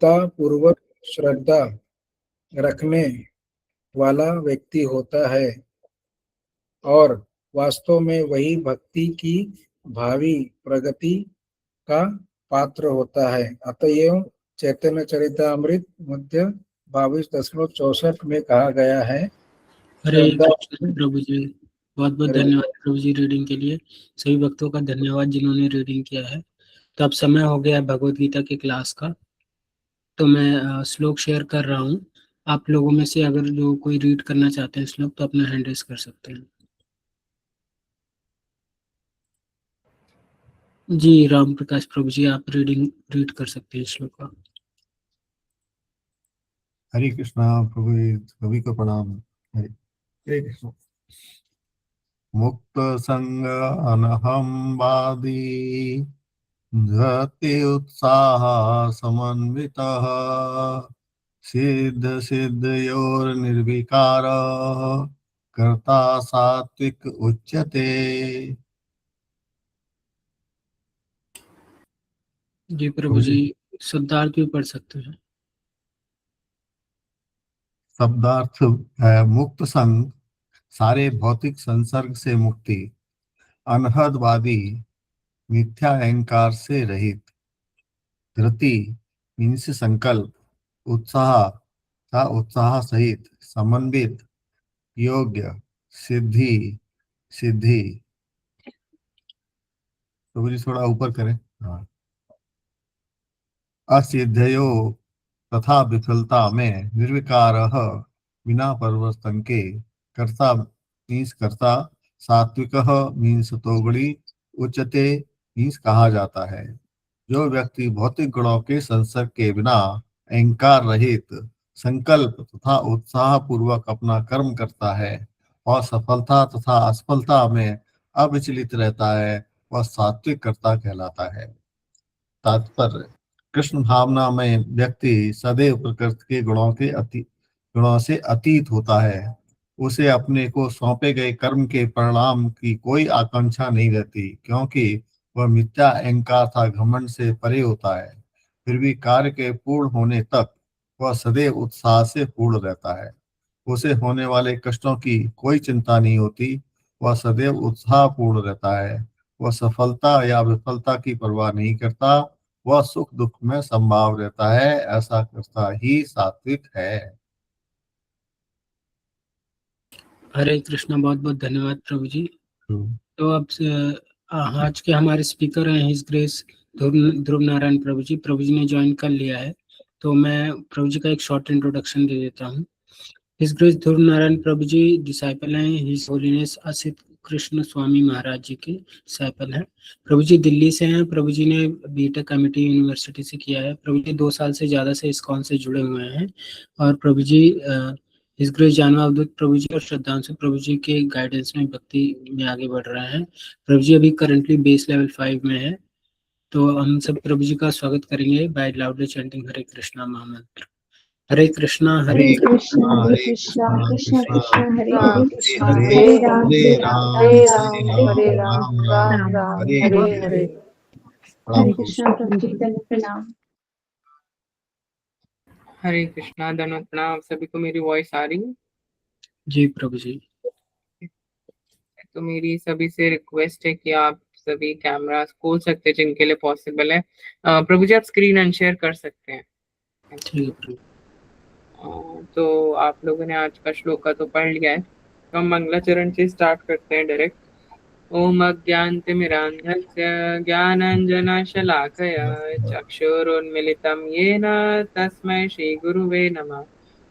पूर्वक श्रद्धा रखने वाला व्यक्ति होता है और वास्तव में वही भक्ति की भावी प्रगति का पात्र होता है। अतएव चैतन्य चरितामृत मध्य 22.64 में कहा गया है, हरे कृष्ण प्रभु जी, बहुत बहुत धन्यवाद प्रभु जी रीडिंग के लिए। सभी भक्तों का धन्यवाद जिन्होंने रीडिंग किया है। तो अब समय हो गया भगवत गीता की क्लास का, तो मैं श्लोक शेयर कर रहा हूँ। आप लोगों में से अगर जो कोई रीड करना चाहते हैं श्लोक तो अपना हैंड रेज कर सकते हैं। जी राम प्रकाश प्रभु जी, आप रीड कर सकते हैं श्लोक का। हरे कृष्णा प्रभु, सभी को प्रणाम। हरे कृष्ण। मुक्त संग अनहम वादी, धृति उत्साह समन्वितः, सिद्ध सिद्धयोर निर्विकार, कर्ता सात्विक उच्यते। जी प्रभु जी, शब्दार्थ भी पढ़ सकते हैं। शब्दार्थ है मुक्त संग, सारे भौतिक संसर्ग से मुक्ति, अनहदवादी, मिथ्या अहंकार से रहित, धृति मीन्स संकल्प, उत्साह का उत्साह सहित, समन्वित, योग्य, सिद्धि सिद्धि। तो जी थोड़ा ऊपर करें। हाँ। असिद्धयो तथा विफलता में निर्विकार, बिना परिवर्तन के, कर्ता मीन्स कर्ता, सात्विक मीन्स तोगड़ी, उच्चते मीन्स कहा जाता है। जो व्यक्ति भौतिक गुणों के संसर्ग के बिना अहंकार रहित, संकल्प तथा उत्साह पूर्वक अपना कर्म करता है और सफलता तथा असफलता में अविचलित रहता है, वह सात्विक कर्ता कहलाता है। तात्पर्य, कृष्ण भावना में व्यक्ति सदैव प्रकृति के गुणों से अतीत होता है। उसे अपने को सौंपे गए कर्म के परिणाम की कोई आकांक्षा नहीं रहती, क्योंकि वह मिथ्या अहंकार तथा घमंड से परे होता है। फिर भी कार्य के पूर्ण होने तक वह सदैव उत्साह से पूर्ण रहता है। उसे होने वाले कष्टों की कोई चिंता नहीं होती, वह सदैव उत्साहपूर्ण रहता है। वह सफलता या विफलता की परवाह नहीं करता, वह सुख दुख में संभाव रहता है। ऐसा करता ही सात्विक है। हरे कृष्णा, बहुत बहुत धन्यवाद प्रभु जी। तो अब आज के हमारे स्पीकर हैं हिज ग्रेस ध्रुव नारायण प्रभु जी ने ज्वाइन कर लिया है। तो मैं प्रभु जी का एक शॉर्ट इंट्रोडक्शन दे देता हूँ। हिज ग्रेस ध्रुव नारायण प्रभु जी डिसाइपल हैं हिज होलीनेस असित कृष्ण स्वामी महाराज जी के डिसाइपल हैं। प्रभु जी दिल्ली से हैं। प्रभु जी ने बीटेक कमिटी यूनिवर्सिटी से किया है। प्रभु जी 2 साल से ज़्यादा से इस्कॉन से जुड़े हुए हैं और प्रभु जी हिज ग्रेस जानवा अवधूत प्रभु जी और श्रद्धांशु प्रभु जी के गाइडेंस में भक्ति में आगे बढ़ रहे हैं। प्रभु जी अभी करंटली बेस लेवल 5 में है। तो हम सब प्रभु जी का स्वागत करेंगे बाय लाउडली चैंटिंग हरे कृष्णा महामंत्र। हरे कृष्णा हरे कृष्णा कृष्णा कृष्णा हरे हरे हरे राम हरे हरे राम राम राम हरे हरे हरे। हरे। हरे कृष्णा प्रभु जी, प्रणाम। हरे कृष्णा, धन्यवाद, प्रणाम। सभी को मेरी वॉइस आ रही है? जी प्रभु जी। तो मेरी सभी से रिक्वेस्ट है कि आप सभी कैमरा खोल सकते हैं जिनके लिए पॉसिबल है। प्रभु जी आप स्क्रीन अनशेयर कर सकते हैं। ठीक है। तो आप लोगों ने आज का श्लोक तो पढ़ लिया है, तो हम मंगलाचरण से स्टार्ट करते हैं डायरेक्ट। ओम अज्ञानतिमिरान्धस्य ज्ञानाञ्जनशलाकया चक्षुरुन्मिलितं येन तस्मै श्रीगुरुवे नमः।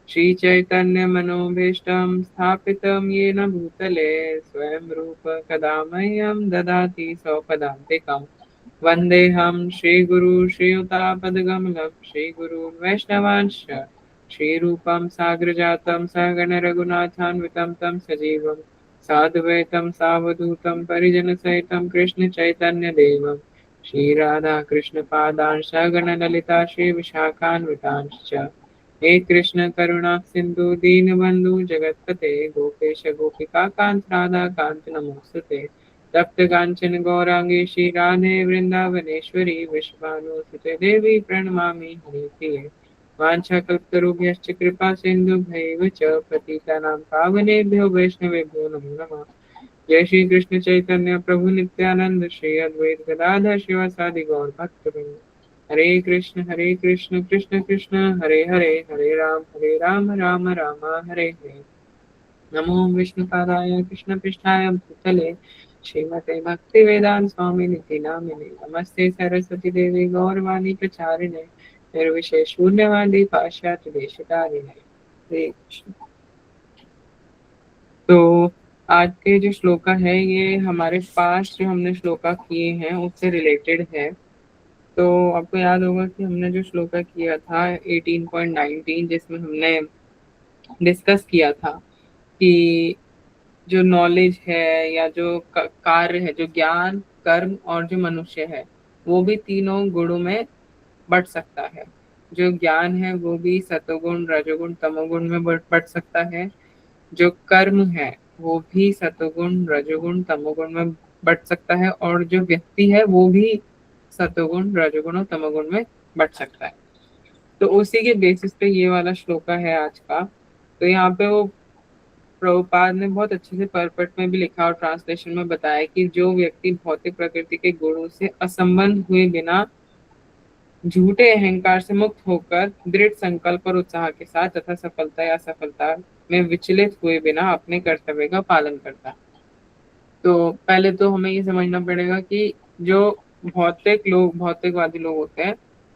श्रीचैतन्यमनोभीष्टं स्थापितं येन भूतले स्वयं रूप कदा मह्यं ददाति स्वपदान्तिकं। वन्देऽहं श्रीगुरु श्रीयुतापदकमलं श्रीगुरून् वैष्णवांश्च श्रीरूपं साग्रजातं सहगण रघुनाथान्वितं तं सजीवं साद्वैतं सावधूतं परिजनसहितं कृष्णचैतन्यदेवं श्रीराधाकृष्णपादान् सहगण ललिता श्रीविशाखान्वितांश्च। हे कृष्ण करुणा सिंधु दीनबंधु जगतपते गोपेश गोपिका कांत राधा कांत नमोस्तुते। तप्त कांचन गौरांगी श्री राधे वृंदावनेश्वरी विश्वानुसुते देवी प्रणमामि हरिप्रिये वाञ्छाकल्पतरुभ्यश्च कृपा सिन्धुभ्यैव च पतितानां पावनेभ्यो वैष्णवेभ्यो नमो नमः। जय श्री कृष्ण चैतन्य प्रभु नित्यानंद श्री अद्वैत गदाधर शिवासादि गौर भक्तवृंद। हरे कृष्ण कृष्ण कृष्ण हरे हरे, हरे राम राम राम हरे हरे। नमो विष्णुपादाय कृष्णपृष्ठाय भूतले श्रीमते भक्तिवेदांत स्वामी निति नामिने नमस्ते सरस्वती देवी गौरवाणी प्रचारिणे निर्विशेष शून्यवादी पाश्चात्य देशकारिणे। हरे कृष्ण। तो आज के जो श्लोका है ये हमारे पास जो हमने श्लोका किए हैं उससे रिलेटेड है। तो आपको याद होगा कि हमने जो श्लोका किया था 18.19 जिसमें हमने डिस्कस किया था कि जो नॉलेज है या जो कार्य है, जो ज्ञान कर्म और जो मनुष्य है वो भी तीनों गुणों में बढ़ सकता है। जो ज्ञान है वो भी सतोगुण रजोगुण तमोगुण में बढ़ सकता है। जो कर्म है वो भी सतोगुण रजोगुण तमोगुण में बढ़ सकता है और जो व्यक्ति है वो भी सतोगुण रजोगुण और तमोगुण में बढ़ सकता है। तो उसी के बेसिस पे ये वाला श्लोका है आज का। तो यहाँ पे वो प्रभुपाद ने बहुत अच्छे से परपट में भी लिखा और ट्रांसलेशन में बताया कि जो व्यक्ति भौतिक प्रकृति के गुणों से असंबंध हुए बिना झूठे अहंकार से मुक्त होकर दृढ़ संकल्प और उत्साह के साथ तथा सफलता या असफलता में विचलित हुए बिना अपने कर्तव्य का पालन करता है। तो पहले तो हमें ये समझना पड़ेगा कि जो भौतिकवादी लोग होते हैं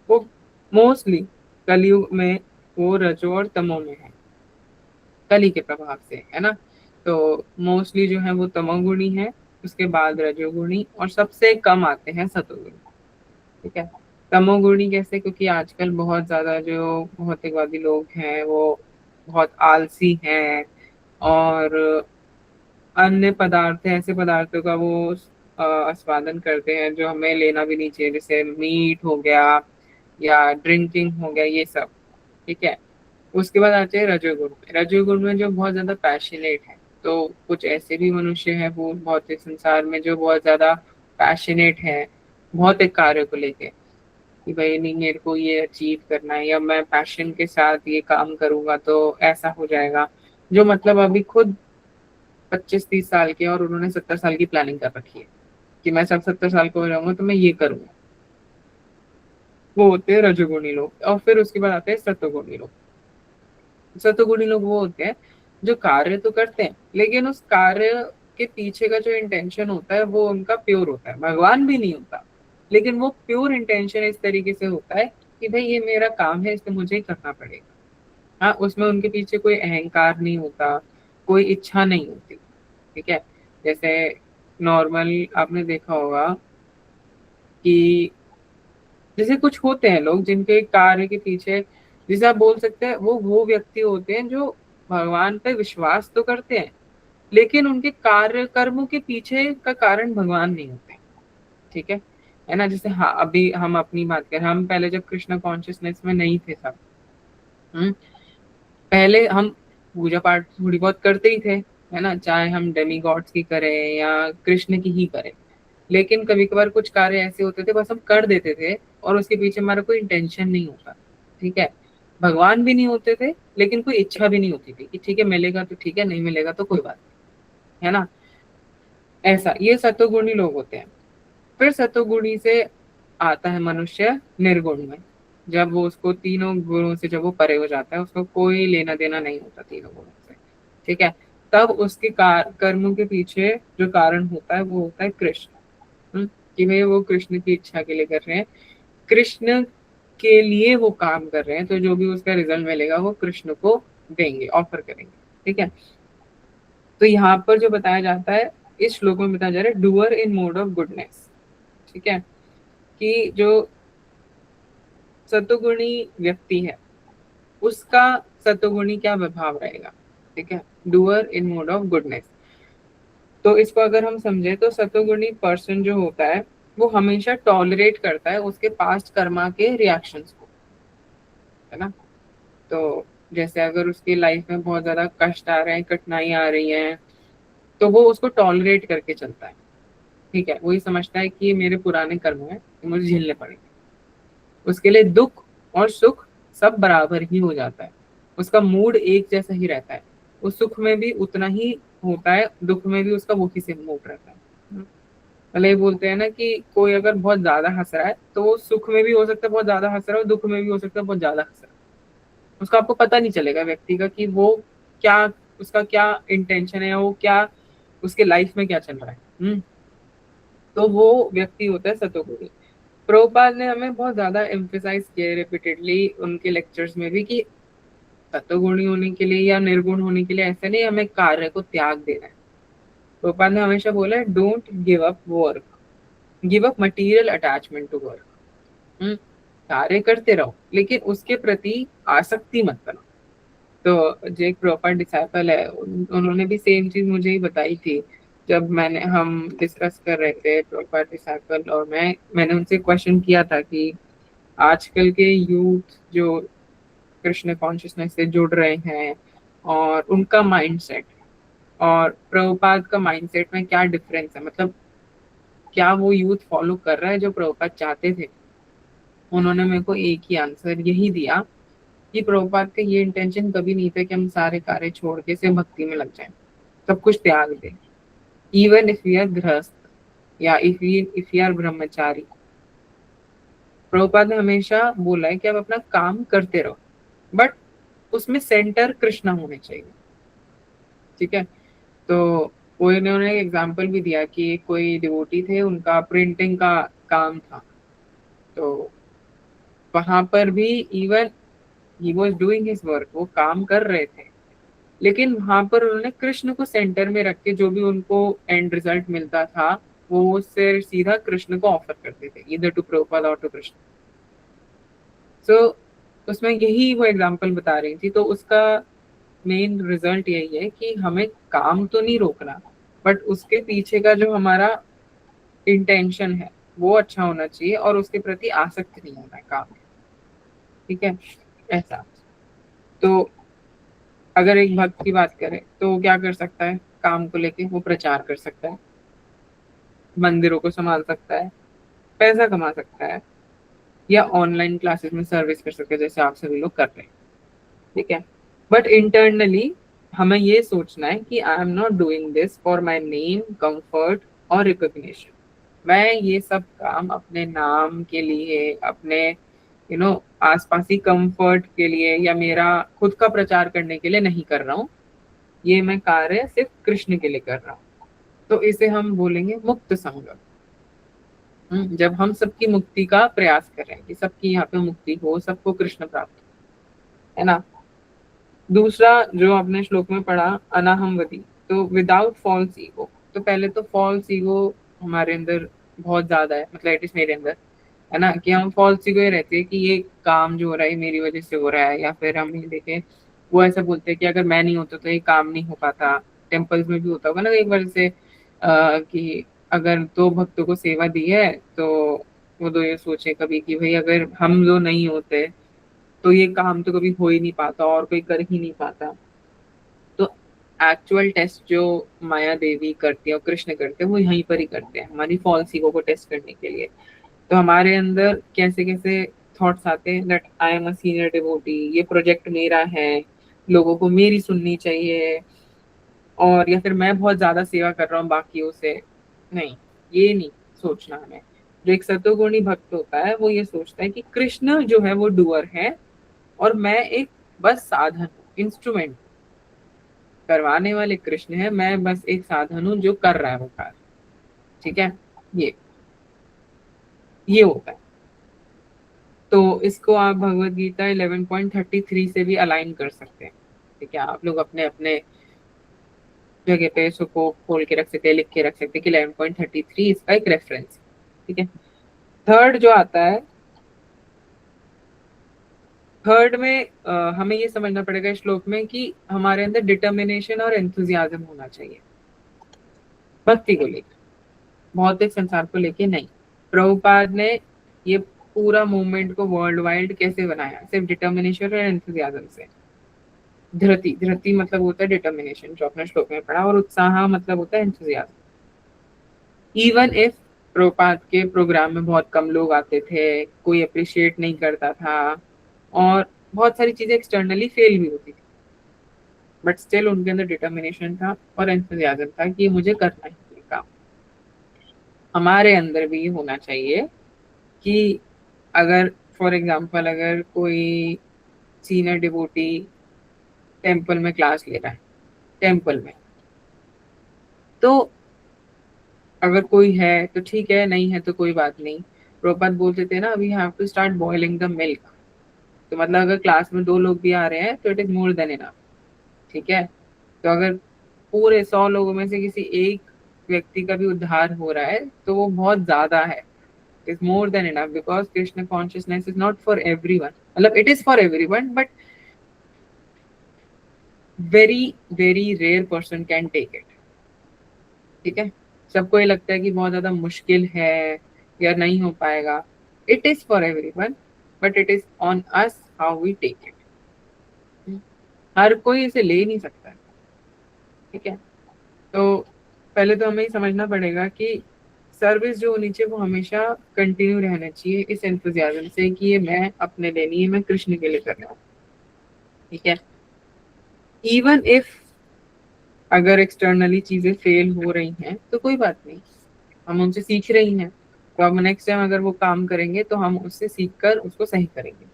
वो मोस्टली कलयुग में वो रजो और तमो में है, कली के प्रभाव से, है ना। तो मोस्टली जो है वो तमोगुणी है, उसके बाद रजोगुणी और सबसे कम आते हैं सतोगुणी। ठीक है, तमोगुणी कैसे? क्योंकि आजकल बहुत ज्यादा जो भौतिकवादी लोग हैं वो बहुत आलसी हैं और अन्य पदार्थ, ऐसे पदार्थों का वो आस्वादन करते हैं जो हमें लेना भी नहीं चाहिए, जैसे मीट हो गया या ड्रिंकिंग हो गया, ये सब। ठीक है, उसके बाद आते हैं रजोगुण में। रजोगुण में जो बहुत ज्यादा पैशनेट है, तो कुछ ऐसे भी मनुष्य है वो भौतिक संसार में जो बहुत ज्यादा पैशनेट है भौतिक कार्य को लेके कि भाई नहीं मेरे को ये अचीव करना है या मैं पैशन के साथ ये काम करूंगा तो ऐसा हो जाएगा। जो मतलब अभी खुद 25-30 साल के और उन्होंने 70 साल की प्लानिंग कर रखी है कि मैं सब 70 साल को हो जाऊंगा तो मैं ये करूंगा। वो होते हैं रजोगुणी लोग। और फिर उसके बाद आते हैं सतोगुणी लोग। सतोगुणी लोग वो होते हैं जो कार्य तो करते हैं लेकिन उस कार्य के पीछे का जो इंटेंशन होता है वो उनका प्योर होता है, भगवान भी नहीं होता लेकिन वो प्योर इंटेंशन इस तरीके से होता है कि भाई ये मेरा काम है, इसको मुझे ही करना पड़ेगा। हाँ, उसमें उनके पीछे कोई अहंकार नहीं होता, कोई इच्छा नहीं होती। ठीक है, जैसे नॉर्मल आपने देखा होगा कि जैसे कुछ होते हैं लोग जिनके कार्य के पीछे, जैसे आप बोल सकते हैं वो व्यक्ति होते हैं जो भगवान पे विश्वास तो करते हैं लेकिन उनके कार्य कर्मों के पीछे का कारण भगवान नहीं होते। ठीक है ना। जैसे हाँ, अभी हम अपनी बात करें, हम पहले जब कृष्ण कॉन्शियसनेस में नहीं थे सब, पहले हम पूजा पाठ थोड़ी बहुत करते ही थे, है ना, चाहे हम डेमी गॉड्स की करें या कृष्ण की ही करें। लेकिन कभी कभार कुछ कार्य ऐसे होते थे बस हम कर देते थे और उसके पीछे हमारा कोई इंटेंशन नहीं होता। ठीक है, भगवान भी नहीं होते थे लेकिन कोई इच्छा भी नहीं होती थी कि ठीक है मिलेगा तो ठीक है, नहीं मिलेगा तो कोई बात नहीं, है ना। ऐसा ये सतोगुणी लोग होते हैं। फिर सतोगुणी से आता है मनुष्य निर्गुण में। जब वो उसको तीनों गुणों से जब वो परे हो जाता है, उसको कोई लेना देना नहीं होता तीनों गुणों से। ठीक है, तब उसके कर्मों के पीछे जो कारण होता है वो होता है कृष्ण। कि भाई वो कृष्ण की इच्छा के लिए कर रहे हैं, कृष्ण के लिए वो काम कर रहे हैं, तो जो भी उसका रिजल्ट मिलेगा वो कृष्ण को देंगे, ऑफर करेंगे। ठीक है, तो यहाँ पर जो बताया जाता है इस श्लोक में बताया जा रहा है doer in mode of goodness. ठीक है, कि जो सतोगुणी व्यक्ति है उसका सतोगुणी क्या विभाव रहेगा। ठीक है, doer in mode of goodness. तो इसको अगर हम समझे तो सतोगुणी पर्सन जो होता है वो हमेशा टॉलरेट करता है उसके पास्ट कर्मा के रिएक्शंस को, है ना। तो जैसे अगर उसकी लाइफ में बहुत ज्यादा कष्ट आ रहे हैं, कठिनाई आ रही है, तो वो उसको टॉलरेट करके चलता है। ठीक है, वही समझता है कि ये मेरे पुराने कर्म है, मुझे झेलने पड़ेंगे। उसके लिए दुख और सुख सब बराबर ही हो जाता है, उसका मूड एक जैसा ही रहता है, उस सुख में भी उतना ही होता है, दुख में भी उसका वो ही सेम मूड रहता है। मतलब ये बोलते हैं ना कि कोई अगर बहुत ज्यादा हंस रहा है तो वो सुख में भी हो सकता है बहुत ज्यादा हंस रहा है, और दुख में भी हो सकता है बहुत ज्यादा हंस रहा है। उसका आपको पता नहीं चलेगा व्यक्ति का कि वो क्या, उसका क्या इंटेंशन है, वो क्या उसके लाइफ में क्या चल रहा है। तो वो व्यक्ति होता है सतोगुणी। प्रभुपाद ने हमें बहुत ज्यादा एम्फेसाइज किया रिपीटेडली उनके लेक्चर्स में भी कि सतोगुणी होने के लिए या निर्गुण होने के लिए ऐसा नहीं हमें कार्य को त्याग देना है। प्रभुपाद ने हमेशा बोला है don't give up work, give up material attachment to work. कार्य करते रहो लेकिन उसके प्रति आसक्ति मत करो। तो जो एक प्रॉपर डिसाइपल है उन्होंने भी सेम चीज मुझे ही बताई थी जब हम डिस्कस कर रहे थे प्रॉपर डिसाइपल, और मैंने उनसे क्वेश्चन किया था कि आजकल के यूथ जो कृष्ण कॉन्शियसनेस से जुड़ रहे हैं और उनका माइंडसेट और प्रभुपाद का माइंडसेट में क्या डिफरेंस है, मतलब क्या वो यूथ फॉलो कर रहा है जो प्रभुपाद चाहते थे। उन्होंने मेरे को एक ही आंसर यही दिया कि प्रभुपाद का ये इंटेंशन कभी नहीं था कि हम सारे कार्य छोड़ के सिर्फ भक्ति में लग जाएं, सब कुछ त्याग दें, इवन इफ वी आर गृहस्थ या इफ वी आर ब्रह्मचारी। प्रभुपाद ने हमेशा बोला है कि आप अपना काम करते रहो बट उसमें सेंटर कृष्ण होने चाहिए। ठीक है, तो वो इन्होंने एग्जाम्पल भी दिया कि कोई डिवोटी थे, उनका प्रिंटिंग का काम था, तो वहां पर भी even he was doing his work, वो काम कर रहे थे, लेकिन वहां पर उन्होंने कृष्ण को सेंटर में रख के जो भी उनको एंड रिजल्ट मिलता था वो उससे सीधा कृष्ण को ऑफर करते थे, इधर टू प्रभुपाद और टू कृष्ण। सो उसमें यही वो एग्जाम्पल बता रही थी। तो उसका मेन रिजल्ट यही है कि हमें काम तो नहीं रोकना बट उसके पीछे का जो हमारा इंटेंशन है वो अच्छा होना चाहिए और उसके प्रति आसक्त नहीं होना है काम। ठीक है, ऐसा। तो अगर एक भक्त की बात करें तो वो क्या कर सकता है, काम को लेके वो प्रचार कर सकता है, मंदिरों को संभाल सकता है, पैसा कमा सकता है, या ऑनलाइन क्लासेस में सर्विस कर सकते हैं जैसे आप सभी लोग कर रहे हैं। ठीक है, बट इंटरनली हमें ये सोचना है कि I am not doing this for my name, comfort और रिकॉग्निशन। मैं ये सब काम अपने नाम के लिए, अपने आसपास ही कंफर्ट के लिए या मेरा खुद का प्रचार करने के लिए नहीं कर रहा हूँ, ये मैं कार्य सिर्फ कृष्ण के लिए कर रहा हूँ। तो इसे हम बोलेंगे मुक्त संग। जब हम सबकी मुक्ति का प्रयास कर रहे हैं कि सबकी यहाँ पे मुक्ति हो, सबको कृष्ण प्राप्त हो, है ना। दूसरा जो आपने श्लोक में पढ़ा अनाहमवदी, तो विदाउट फॉल्स ईगो। तो पहले तो फॉल्स ईगो हमारे अंदर बहुत ज्यादा है, मतलब एटलीस्ट मेरे अंदर है ना, कि हम फॉल्स ईगो ही रहते हैं कि ये काम जो हो रहा है मेरी वजह से हो रहा है, या फिर हम ये देखें वो ऐसा बोलते हैं कि अगर मैं नहीं होता तो ये काम नहीं हो पाता। टेम्पल्स में भी होता होगा ना एक बार से कि अगर दो भक्तों को सेवा दी है तो वो दो ये सोचे कभी कि भाई अगर हम जो नहीं होते तो ये काम तो कभी हो ही नहीं पाता और कोई कर ही नहीं पाता। तो एक्चुअल टेस्ट जो माया देवी करती है और कृष्ण करते हैं वो यहीं पर ही करते हैं हमारी फॉल्स ईगो को टेस्ट करने के लिए। तो हमारे अंदर कैसे कैसे थॉट्स आते हैं that I am a senior devotee, ये प्रोजेक्ट मेरा है, लोगों को मेरी सुननी चाहिए, और या फिर मैं बहुत ज्यादा सेवा कर रहा हूँ बाकियों से। नहीं, ये नहीं सोचना हमें। जो एक सतोगुणी भक्त होता है वो ये सोचता है कि कृष्ण जो है वो डूअर है और मैं एक बस साधन, इंस्ट्रूमेंट, करवाने वाले कृष्ण है, मैं बस एक साधन हूँ जो कर रहा है वो कार्य। ठीक है, ये होता है। तो इसको आप भगवत गीता 11.33 से भी अलाइन कर सकते हैं। ठीक है, आप लोग अपने अपने जगह पे इसको खोल के रख सकते हैं, लिख के रख सकते हैं कि 11.33 इसका एक रेफरेंस। ठीक है, थर्ड जो आता है, थर्ड में हमें ये समझना पड़ेगा इस श्लोक में कि हमारे अंदर डिटर्मिनेशन और एंथुजियाज्म होना चाहिए भक्ति को लेकर, भौतिक संसार को लेके नहीं। प्रभुपाद ने ये पूरा मूवमेंट को वर्ल्ड वाइड कैसे बनाया, सिर्फ डिटर्मिनेशन और एंथुजियाज्म से। धृति, धृति मतलब होता है डिटर्मिनेशन जो अपने श्लोक में पढ़ा, और उत्साह मतलब होता है एंथुजियाज्म। इवन इफ प्रभुपाद के प्रोग्राम में बहुत कम लोग आते थे, कोई अप्रिशिएट नहीं करता था और बहुत सारी चीजें एक्सटर्नली फेल भी होती थी, बट स्टिल उनके अंदर डिटर्मिनेशन था और एंथुसियाज्म था कि मुझे करना ही है काम। हमारे अंदर भी ये होना चाहिए कि अगर फॉर एग्जांपल अगर कोई सीनियर डिवोटी टेम्पल में क्लास ले रहा है, टेम्पल में, तो अगर कोई है तो ठीक है, नहीं है तो कोई बात नहीं। प्रभुपाद बोलते थे ना, we have to start boiling the milk. तो मतलब अगर क्लास में 2 लोग भी आ रहे हैं तो it is more than enough, ठीक है। तो अगर पूरे 100 लोगों में से किसी एक व्यक्ति का भी उद्धार हो रहा है तो वो बहुत ज्यादा है, it is more than enough, because Krishna consciousness is not for everyone. मतलब it is for everyone but very very rare person can take it, ठीक है। सबको ये लगता है कि बहुत ज्यादा मुश्किल है या नहीं हो पाएगा। It is for everyone but it is on us how we take it. हर कोई इसे ले नहीं सकता, ठीक है। तो पहले तो हमें समझना पड़ेगा कि सर्विस जो होनी चाहिए वो हमेशा कंटिन्यू रहना चाहिए इस एंथुसियाज्म से कि ये मैं अपने लिए नहीं, मैं कृष्ण के लिए कर रहा हूँ, ठीक है। इवन इफ अगर एक्सटर्नली चीजें फेल हो रही हैं तो कोई बात नहीं, हम उनसे सीख रही हैं, तो अब नेक्स्ट टाइम अगर वो काम करेंगे तो हम उससे सीख कर उसको सही करेंगे।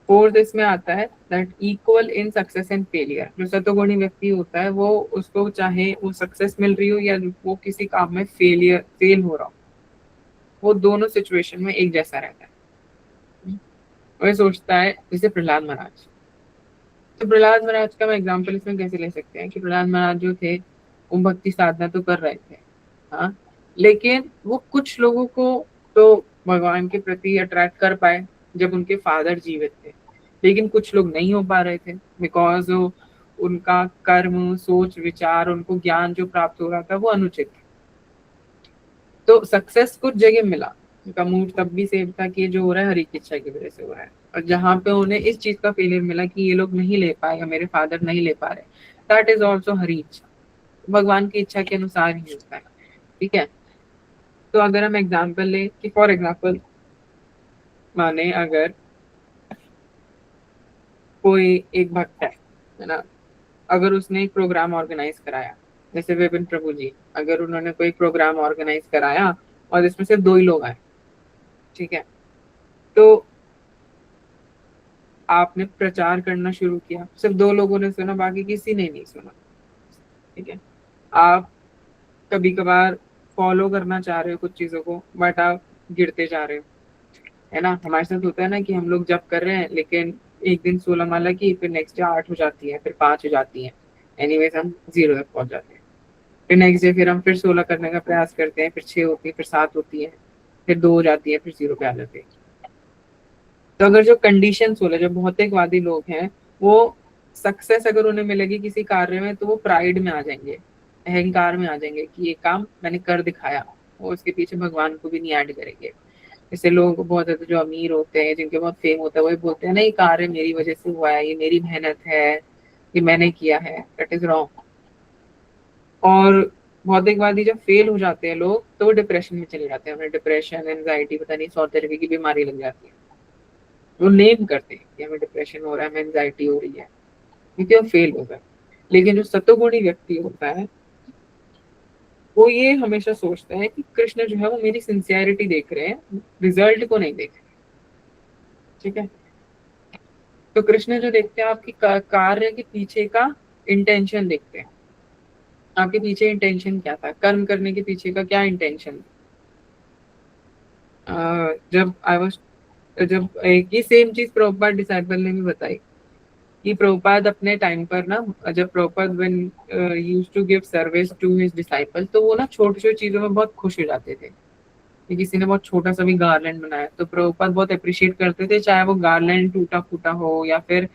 फोर्थ इसमें आता है that equal in success and failure. जो सतोगुणी व्यक्ति होता है वो उसको चाहे वो सक्सेस मिल रही हो या वो किसी काम में फेल हो रहा हो, वो दोनों सिचुएशन में एक जैसा रहता है। वो सोचता है, जैसे प्रहलाद महाराज, तो प्रहलाद महाराज का हम एग्जाम्पल इसमें कैसे ले सकते हैं कि प्रहलाद महाराज जो थे वो भक्ति साधना तो कर रहे थे, हाँ, लेकिन वो कुछ लोगों को तो भगवान के प्रति अट्रैक्ट कर पाए जब उनके फादर जीवित थे, लेकिन कुछ लोग नहीं हो पा रहे थे बिकॉज उनका कर्म, सोच, विचार, उनको ज्ञान जो प्राप्त हो रहा था वो अनुचित था। तो सक्सेस कुछ जगह मिला, उनका मूड तब भी सेम था कि जो हो रहा है हरि की इच्छा की वजह से हो रहा है, और जहाँ पे उन्हें इस चीज का फेलियर मिला कि ये लोग नहीं ले पाए या मेरे फादर नहीं ले पा रहे, दैट इज ऑल्सो हरि इच्छा, भगवान की इच्छा के अनुसार ही होता है, ठीक है। तो अगर हम एग्जाम्पल लें कि फॉर एग्जाम्पल माने अगर कोई एक भक्त है ना, अगर उसने एक प्रोग्राम ऑर्गेनाइज कराया, जैसे विपिन प्रभु जी, अगर उन्होंने कोई प्रोग्राम ऑर्गेनाइज कराया और इसमें सिर्फ 2 ही लोग आए, ठीक है, तो आपने प्रचार करना शुरू किया, सिर्फ 2 लोगों ने सुना, बाकी किसी ने नहीं सुना, ठीक है। आप कभी कभार फॉलो करना चाह रहे हो कुछ चीजों को बट आप गिरते जा रहे हो, है ना। हमारे साथ होता है ना कि हम लोग जब कर रहे हैं लेकिन एक दिन 16 माला की, फिर नेक्स्ट डे 8 हो जाती है, फिर 5 हो जाती है, एनीवेज हम 0 तक पहुंच जाते हैं। फिर नेक्स्ट डे फिर हम फिर 16 करने का प्रयास करते हैं, फिर 6 होती है, फिर 7 होती है, फिर 2 हो जाती है, फिर 0 पे आ जाते हैं। तो अगर जो कंडीशन बोले, जो भौतिकवादी लोग हैं, वो सक्सेस अगर उन्हें मिलेगी किसी कार्य में तो वो प्राइड में आ जाएंगे, अहंकार में आ जाएंगे कि ये काम मैंने कर दिखाया, वो उसके पीछे भगवान को भी नहीं ऐड करेंगे। जैसे लोग बहुत ज्यादा जो अमीर होते हैं, जिनके बहुत फेम होता है, वही बोलते हैं ना ये कार्य मेरी वजह से हुआ है, ये मेरी मेहनत है, ये मैंने किया है, दैट इज रॉन्ग। और भौतिकवादी जब फेल हो जाते हैं लोग तो वो डिप्रेशन में चले जाते हैं, उन्हें डिप्रेशन, एंजाइटी, पता नहीं 100 तरह की बीमारी लग जाती है। वो नेम करते हैं कि हमें डिप्रेशन हो रहा है, हमें एंजाइटी हो रही है, क्योंकि वो फेल हो गए। लेकिन जो सतोगुणी व्यक्ति होता है वो ये हमेशा सोचता है कि कृष्ण जो है वो मेरी सिंसियरिटी देख रहे हैं, रिजल्ट को नहीं देख रहे, ठीक है। तो कृष्ण जो देखते हैं आपकी कार्य के पीछे का इंटेंशन देखते हैं, आपके पीछे इंटेंशन क्या था, कर्म करने के पीछे का क्या इंटेंशन। जब एक ही सेम चीज प्रभुपाद डिसाइपल ने भी बताई कि प्रभुपाद अपने टाइम पर ना, जब Prabhupada when used to give service to his disciple, तो वो ना छोटी छोटी चीजों में बहुत खुश हो जाते थे कि किसी ने बहुत छोटा सा भी गार्लैंड बनाया तो प्रभुपाद बहुत अप्रिशिएट करते थे, चाहे वो गार्लैंड टूटा फूटा हो या फिर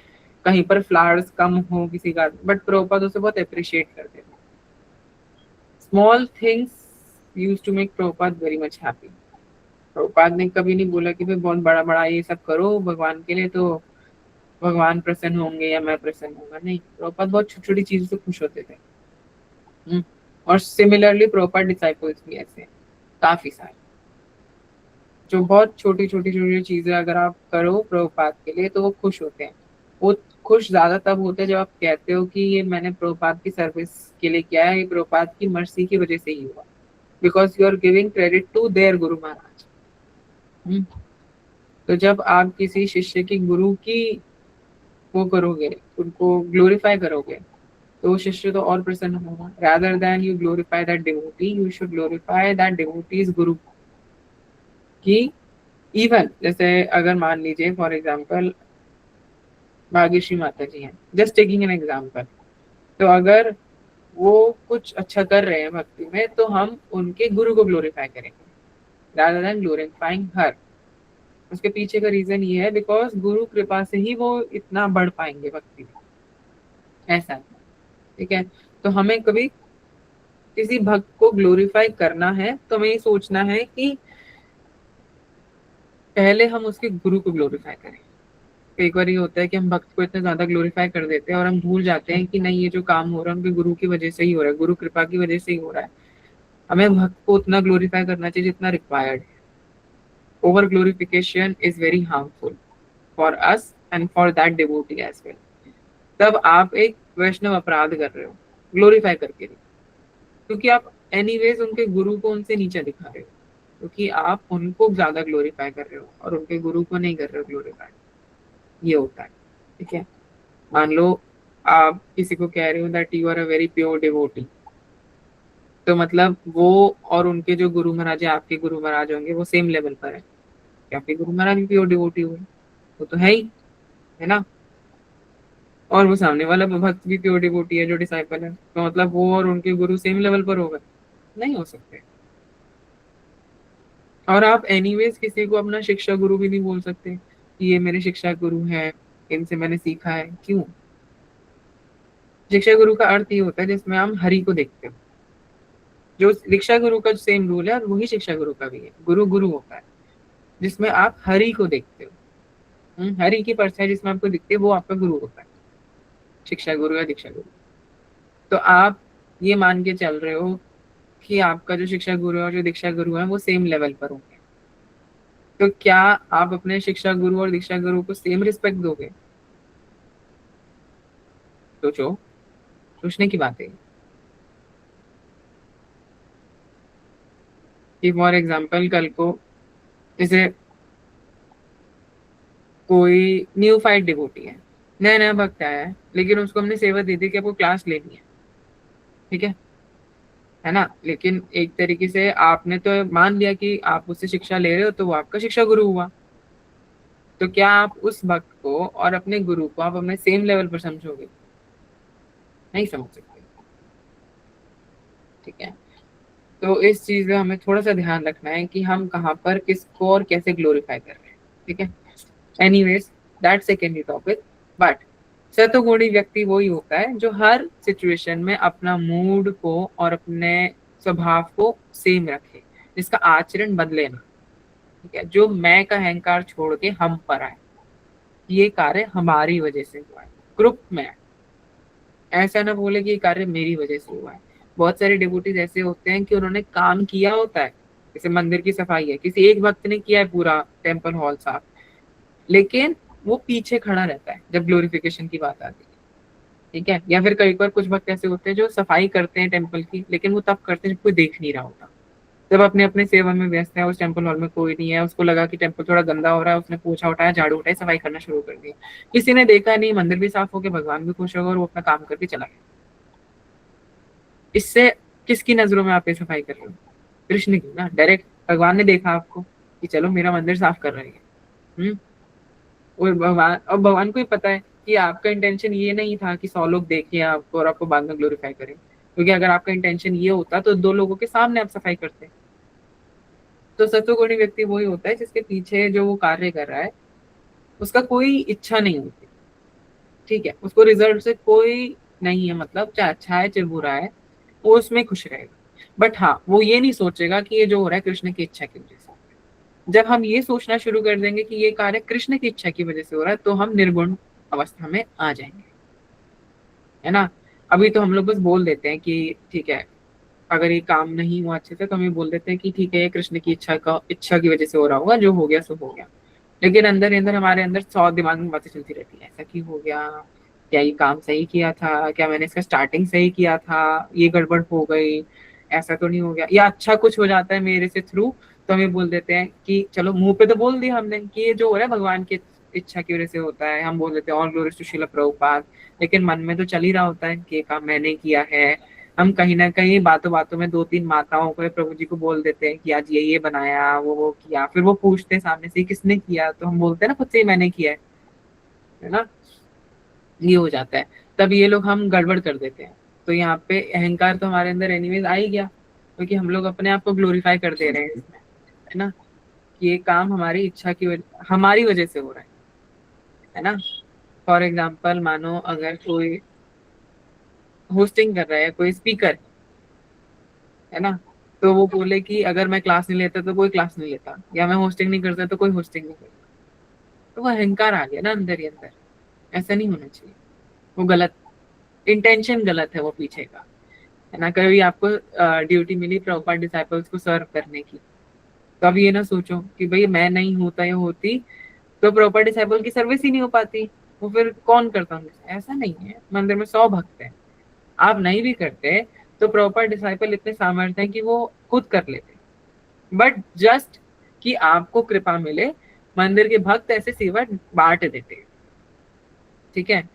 कहीं पर फ्लावर्स कम हो किसी का, बट प्रभुपाद उसे बहुत अप्रिशिएट करते थे। Small things used to make Prabhupada very much happy. Prabhupada ने कभी नहीं बोला कि भाई बहुत बड़ा बड़ा ये सब करो भगवान के लिए तो भगवान प्रसन्न होंगे या मैं प्रसन्न होगा, नहीं, प्रभुपाद बहुत छोटी छोटी चीजों से खुश होते थे। और सिमिलरली प्रॉपर डिसाइपल्स भी ऐसे हैं काफी सारे, जो बहुत छोटी छोटी छोटी चीजें अगर आप करो प्रभुपाद के लिए तो वो खुश होते हैं। वो खुश ज्यादा तब होते हैं जब आप कहते हो कि ये मैंने प्रभुपाद की सर्विस के लिए किया है, ये प्रभुपाद की मर्जी की वजह से ही हुआ, because you are giving credit to their guru Maharaj. तो जब आप किसी शिष्य की गुरु की वो करोगे, उनको ग्लोरीफाई करोगे, तो वो शिष्य तो और प्रसन्न होगा। Rather than you glorify that devotee, you should glorify that devotees गुरु की। इवन जैसे अगर मान लीजिए फॉर एग्जाम्पल भाग्यश्री माता जी हैं, जस्ट टेकिंग एन एग्जाम्पल, तो अगर वो कुछ अच्छा कर रहे हैं भक्ति में तो हम उनके गुरु को ग्लोरीफाई करेंगे रादर देन ग्लोरीफाइंग हर। उसके पीछे का रीजन ये है बिकॉज गुरु कृपा से ही वो इतना बढ़ पाएंगे भक्ति में, ऐसा है। ठीक है, तो हमें कभी किसी भक्त को ग्लोरीफाई करना है तो हमें ये सोचना है कि पहले हम उसके गुरु को ग्लोरीफाई करें। कई बार ये होता है कि हम भक्त को इतना ज्यादा ग्लोरीफाई कर देते हैं और हम भूल जाते हैं कि नहीं, ये जो काम हो रहा है उनके गुरु की वजह से ही हो रहा है, गुरु कृपा की वजह से ही हो रहा है। हमें भक्त को उतना ग्लोरीफाई करना चाहिए जितना रिक्वायर्ड है। Over glorification is very harmful for us and for that devotee as well. तब आप एक वैष्णव अपराध कर रहे हो ग्लोरीफाई करके नहीं, क्योंकि आप एनीवेज उनके गुरु को उनसे नीचे दिखा रहे हो, क्योंकि आप उनको ज्यादा ग्लोरीफाई कर रहे हो और उनके गुरु को नहीं कर रहे हो ग्लोरीफाई। ये होता है। ठीक है, मान लो आप किसी को कह रहे हो that you are a very pure devotee, तो मतलब वो और उनके जो गुरु महाराज है, आपके गुरु महाराज होंगे, वो सेम लेवल पर है। आपके गुरु महाराज भी प्योर डिवोटी हुए, वो तो है ही, है ना। और वो सामने वाला भक्त भी प्योर डिवोटी है जो डिसाइपल है, तो मतलब वो और उनके गुरु सेम लेवल पर हो गए? नहीं हो सकते। और आप एनीवेज किसी को अपना शिक्षा गुरु भी नहीं बोल सकते कि ये मेरे शिक्षा गुरु है, इनसे मैंने सीखा है। क्यों? शिक्षा गुरु का अर्थ ये होता है जिसमें हम हरि को देखते हो। जो दीक्षा गुरु का सेम रूल है और वही शिक्षा गुरु का भी है। गुरु गुरु होता है जिसमें आप हरि को देखते हो। हरि की परछाई जिसमें आपको दिखती है वो आपका गुरु होता है, शिक्षा गुरु या दीक्षा गुरु। तो आप ये मान के चल रहे हो कि आपका जो शिक्षा गुरु है और जो दीक्षा गुरु है वो सेम लेवल पर होंगे, तो क्या आप अपने शिक्षा गुरु और दीक्षा गुरु को सेम रिस्पेक्ट दोगे? सोचो, सोचने की बात है कि फॉर एग्जाम्पल कल को जैसे कोई न्यू फाइट डिवोटी है, नया नया भक्त आया है, लेकिन उसको हमने सेवा दे दी कि आपको क्लास लेनी है, ठीक है ना। लेकिन एक तरीके से आपने तो मान लिया कि आप उससे शिक्षा ले रहे हो, तो वो आपका शिक्षा गुरु हुआ। तो क्या आप उस भक्त को और अपने गुरु को आप अपने सेम लेवल पर समझोगे? नहीं समझ सकते। ठीक है, तो इस चीज में हमें थोड़ा सा ध्यान रखना है कि हम कहाँ पर किसको और कैसे ग्लोरीफाई कर रहे हैं। ठीक है, anyways that secondary topic. But सतोगुणी व्यक्ति वही होता है जो हर सिचुएशन में अपना मूड को और अपने स्वभाव को सेम रखे, जिसका आचरण बदले ना। ठीक है, जो मैं का अहंकार छोड़ के हम पर आए, ये कार्य हमारी वजह से हुआ है, ग्रुप में। ऐसा ना बोले कि ये कार्य मेरी वजह से हुआ है। बहुत सारे डिवोटीज ऐसे होते हैं कि उन्होंने काम किया होता है, जैसे मंदिर की सफाई है, किसी एक भक्त ने किया है पूरा टेम्पल हॉल साफ, लेकिन वो पीछे खड़ा रहता है जब ग्लोरिफिकेशन की बात आती है। ठीक है, या फिर कई बार कुछ भक्त ऐसे होते हैं जो सफाई करते हैं टेम्पल की, लेकिन वो तब करते हैं जब कोई देख नहीं रहा होता, जब अपने अपने सेवा में व्यस्त है, उस टेम्पल हॉल में कोई नहीं है, उसको लगा कि टेम्पल थोड़ा गंदा हो रहा है, उसने पोछा उठाया, झाड़ू उठाया, सफाई करना शुरू कर दिया। किसी ने देखा नहीं, मंदिर भी साफ हो गया, भगवान भी खुश हो गए और वो अपना काम करके चला गया। इससे किसकी नजरों में आप ये सफाई कर रहे हो? कृष्ण की ना। डायरेक्ट भगवान ने देखा आपको कि चलो मेरा मंदिर साफ कर रहे हैं। और भगवान को ही पता है कि आपका इंटेंशन ये नहीं था कि 100 लोग देखें आपको और आपको बाद में ग्लोरीफाई करें, क्योंकि अगर आपका इंटेंशन ये होता तो 2 लोगों के सामने आप सफाई करते। तो सत्वगुणी व्यक्ति वही होता है जिसके पीछे जो वो कार्य कर रहा है उसका कोई इच्छा नहीं होती। ठीक है, उसको रिजल्ट से कोई नहीं है मतलब, चाहे अच्छा है चाहे बुरा है, वो उसमें खुश रहेगा। बट हाँ, वो ये नहीं सोचेगा कि ये जो हो रहा है कृष्ण की इच्छा की वजह से। जब हम ये सोचना शुरू कर देंगे कि ये कार्य कृष्ण की इच्छा की वजह से हो रहा है, तो हम निर्गुण अवस्था में आ जाएंगे, है ना। अभी तो हम लोग बस बोल देते हैं कि ठीक है अगर ये काम नहीं हुआ अच्छे से तो हम ये बोल देते हैं कि ठीक है ये कृष्ण की इच्छा की वजह से हो रहा होगा, जो हो गया सो हो गया। लेकिन अंदर ही अंदर हमारे अंदर 100 दिमाग में बातें चलती रहती है, ऐसा क्यों हो गया, क्या ये काम सही किया था, क्या मैंने इसका स्टार्टिंग सही किया था, ये गड़बड़ हो गई, ऐसा तो नहीं हो गया, या अच्छा कुछ हो जाता है मेरे से थ्रू तो हम ये बोल देते हैं कि चलो मुंह पे तो बोल दिया हमने कि ये जो हो रहा है भगवान की इच्छा की वजह से होता है, हम बोल देते हैं all glories to Srila Prabhupada. लेकिन मन में तो चल ही रहा होता है कि ये काम मैंने किया है। हम कहीं ना कहीं बातों बातों में 2-3 माताओं को प्रभु जी को बोल देते हैं कि आज ये बनाया, वो किया, फिर वो पूछते हैं सामने से किसने किया, तो हम बोलते हैं ना खुद से ही मैंने किया है ना, ये हो जाता है। तब ये लोग हम गड़बड़ कर देते हैं। तो यहाँ पे अहंकार तो हमारे अंदर एनीवेज आ ही गया, क्योंकि हम लोग अपने आप को ग्लोरीफाई कर दे रहे हैं इसमें, है ना, कि ये काम हमारी इच्छा की हमारी वजह से हो रहा है ना। फॉर एग्जाम्पल मानो अगर कोई होस्टिंग कर रहा है, कोई स्पीकर है ना, तो वो बोले कि अगर मैं क्लास नहीं लेता तो कोई क्लास नहीं लेता, या मैं होस्टिंग नहीं करता तो कोई होस्टिंग नहीं करता, तो वो अहंकार आ गया ना अंदर ही अंदर। ऐसा नहीं होना चाहिए, वो गलत, इंटेंशन गलत है वो पीछे का, है ना। कभी आपको ड्यूटी मिली प्रॉपर डिसाइपल्स को सर्व करने की, तो अब ये ना सोचो कि भाई मैं नहीं होता या होती तो प्रॉपर डिसाइपल की सर्विस ही नहीं हो पाती, वो फिर कौन करता। ऐसा नहीं है, मंदिर में 100 भक्त हैं, आप नहीं भी करते तो प्रॉपर डिसाइपल इतने सामर्थ्य हैं कि वो खुद कर लेते, बट जस्ट कि आपको कृपा मिले, मंदिर के भक्त ऐसे सेवा बांट देते, ठीक है।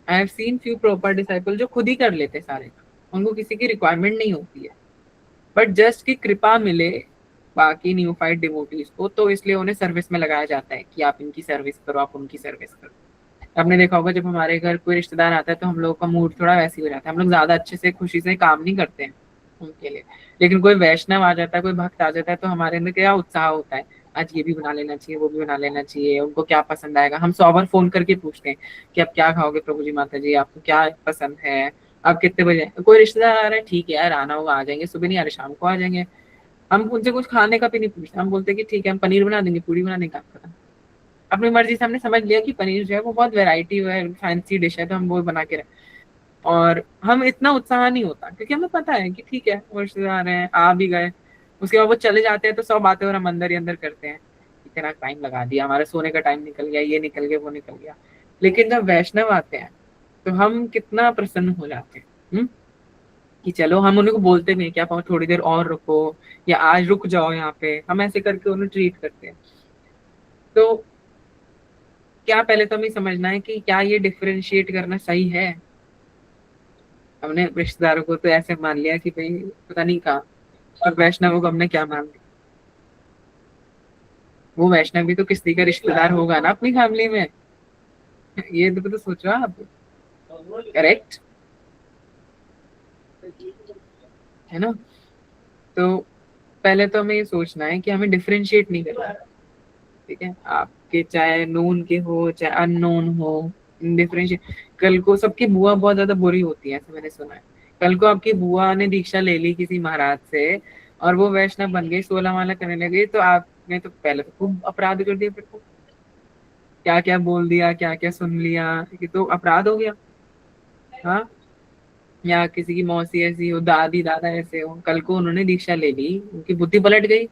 I have seen few proper disciple जो खुद ही कर लेते सारे, उनको किसी की रिक्वायरमेंट नहीं होती है, बट जस्ट की कृपा मिले बाकी न्यूफाइड डिवोटीज को, तो इसलिए उन्हें सर्विस में लगाया जाता है कि आप इनकी सर्विस करो, आप उनकी सर्विस करो। आपने देखा होगा जब हमारे घर कोई रिश्तेदार आता है तो हम लोगों का मूड थोड़ा वैसे ही हो जाता है, हम लोग ज्यादा अच्छे से खुशी से काम नहीं करते हैं उनके लिए। लेकिन कोई वैष्णव आ जाता है, कोई भक्त आ जाता है, तो हमारे अंदर क्या उत्साह होता है, आज ये भी बना लेना चाहिए, वो भी बना लेना चाहिए, उनको क्या पसंद आएगा। हम 100 बार फोन करके पूछते हैं कि आप क्या खाओगे प्रभु जी, माता जी आपको क्या पसंद है, आप कितने बजे, कोई रिश्तेदार आ रहा है, ठीक है यार आना होगा आ जाएंगे, सुबह नहीं आ रहे शाम को आ जाएंगे। हम उनसे कुछ खाने का भी नहीं पूछते, हम बोलते हैं कि ठीक है हम पनीर बना देंगे, पूरी बनाने का काम करा, अपनी मर्जी से हमने समझ लिया कि पनीर जो है वो बहुत वैरायटी है, फैंसी डिश है, तो हम वो बना के रहे। और हम इतना उत्साह नहीं होता क्योंकि हमें पता है कि ठीक है वो रिश्तेदार हैं, आ भी गए, उसके बाद वो चले जाते हैं तो 100 बातें और हम अंदर ही अंदर करते हैं, इतना टाइम लगा दिया, हमारे सोने का टाइम निकल गया, ये निकल गया, वो निकल गया। लेकिन जब वैष्णव आते हैं तो हम कितना प्रसन्न हो जाते हैं, कि चलो हम उनको बोलते भी हैं कि आप थोड़ी देर और रुको, या आज रुक जाओ यहाँ पे, हम ऐसे करके उन्हें ट्रीट करते हैं। तो क्या पहले तो हमें समझना है कि क्या ये डिफरेंशिएट करना सही है। हमने रिश्तेदारों को तो ऐसे मान लिया कि भाई पता नहीं कहा, और वैष्णवों को हमने क्या मान लिया, वो वैष्णव भी तो किसी का रिश्तेदार होगा ना अपनी फैमिली में, ये तो सोचो आप, करेक्ट है ना। तो पहले तो हमें ये सोचना है कि हमें डिफरेंशिएट नहीं करना, ठीक है, आपके चाहे नोन के हो चाहे अननोन हो, डिफरेंशिएट। कल को सबकी बुआ बहुत ज्यादा बुरी होती है, ऐसा मैंने सुना है, कल को आपकी बुआ ने दीक्षा ले ली किसी महाराज से और वो वैष्णव बन गई, 16 माला करने लगी, तो आपने तो पहले तो खूब अपराध कर दिया, फिर को क्या क्या बोल दिया, क्या क्या सुन लिया, ये तो अपराध हो गया। हाँ, या किसी की मौसी ऐसी हो, दादी दादा ऐसे हो, कल को उन्होंने दीक्षा ले ली, उनकी बुद्धि पलट गई,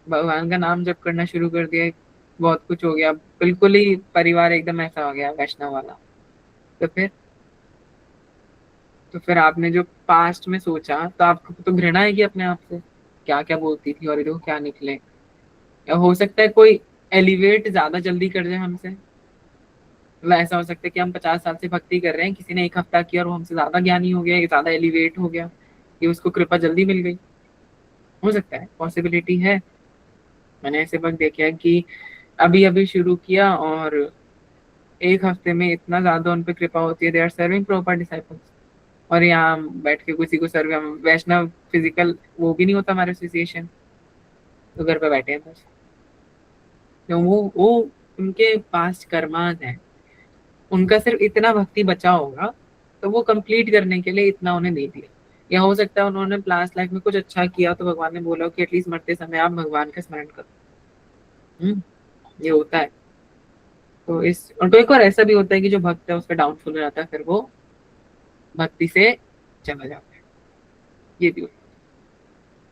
भगवान का नाम जप करना शुरू कर दिया, बहुत कुछ हो गया, बिल्कुल ही परिवार एकदम ऐसा हो गया वैष्णव वाला। तो फिर आपने जो पास्ट में सोचा तो आपको तो घृणा है कि अपने आप से क्या क्या बोलती थी और ये देखो क्या निकले। या हो सकता है कोई एलिवेट ज्यादा जल्दी कर जाए हमसे, मतलब ऐसा हो सकता है कि हम 50 साल से भक्ति कर रहे हैं, किसी ने 1 हफ्ता किया और वो हमसे ज्यादा ज्ञानी हो गया, ज्यादा एलिवेट हो गया, कि उसको कृपा जल्दी मिल गई, हो सकता है, पॉसिबिलिटी है। मैंने ऐसे वक्त देखे हैं कि अभी अभी शुरू किया और 1 हफ्ते में इतना ज्यादा उन पर कृपा होती है, they are serving proper disciples. और यहाँ बैठ के किसी को सर्व, वैष्णव फिजिकल वो भी नहीं होता हमारे एसोसिएशन, तो घर पे बैठे हैं बस, तो वो उनके पास कर्मांत है, उनका सिर्फ इतना भक्ति बचा होगा तो वो कंप्लीट करने के लिए इतना उन्हें दे दिया। या हो सकता है उन्होंने लास्ट लाइफ में कुछ अच्छा किया तो भगवान ने बोला कि एटलीस्ट मरते समय आप भगवान का स्मरण करो। ये होता है। तो और तो एक और ऐसा भी होता है कि जो भक्त है उसका डाउनफॉल हो जाता है, फिर वो भक्ति से चला जाता है, ये भी होता है।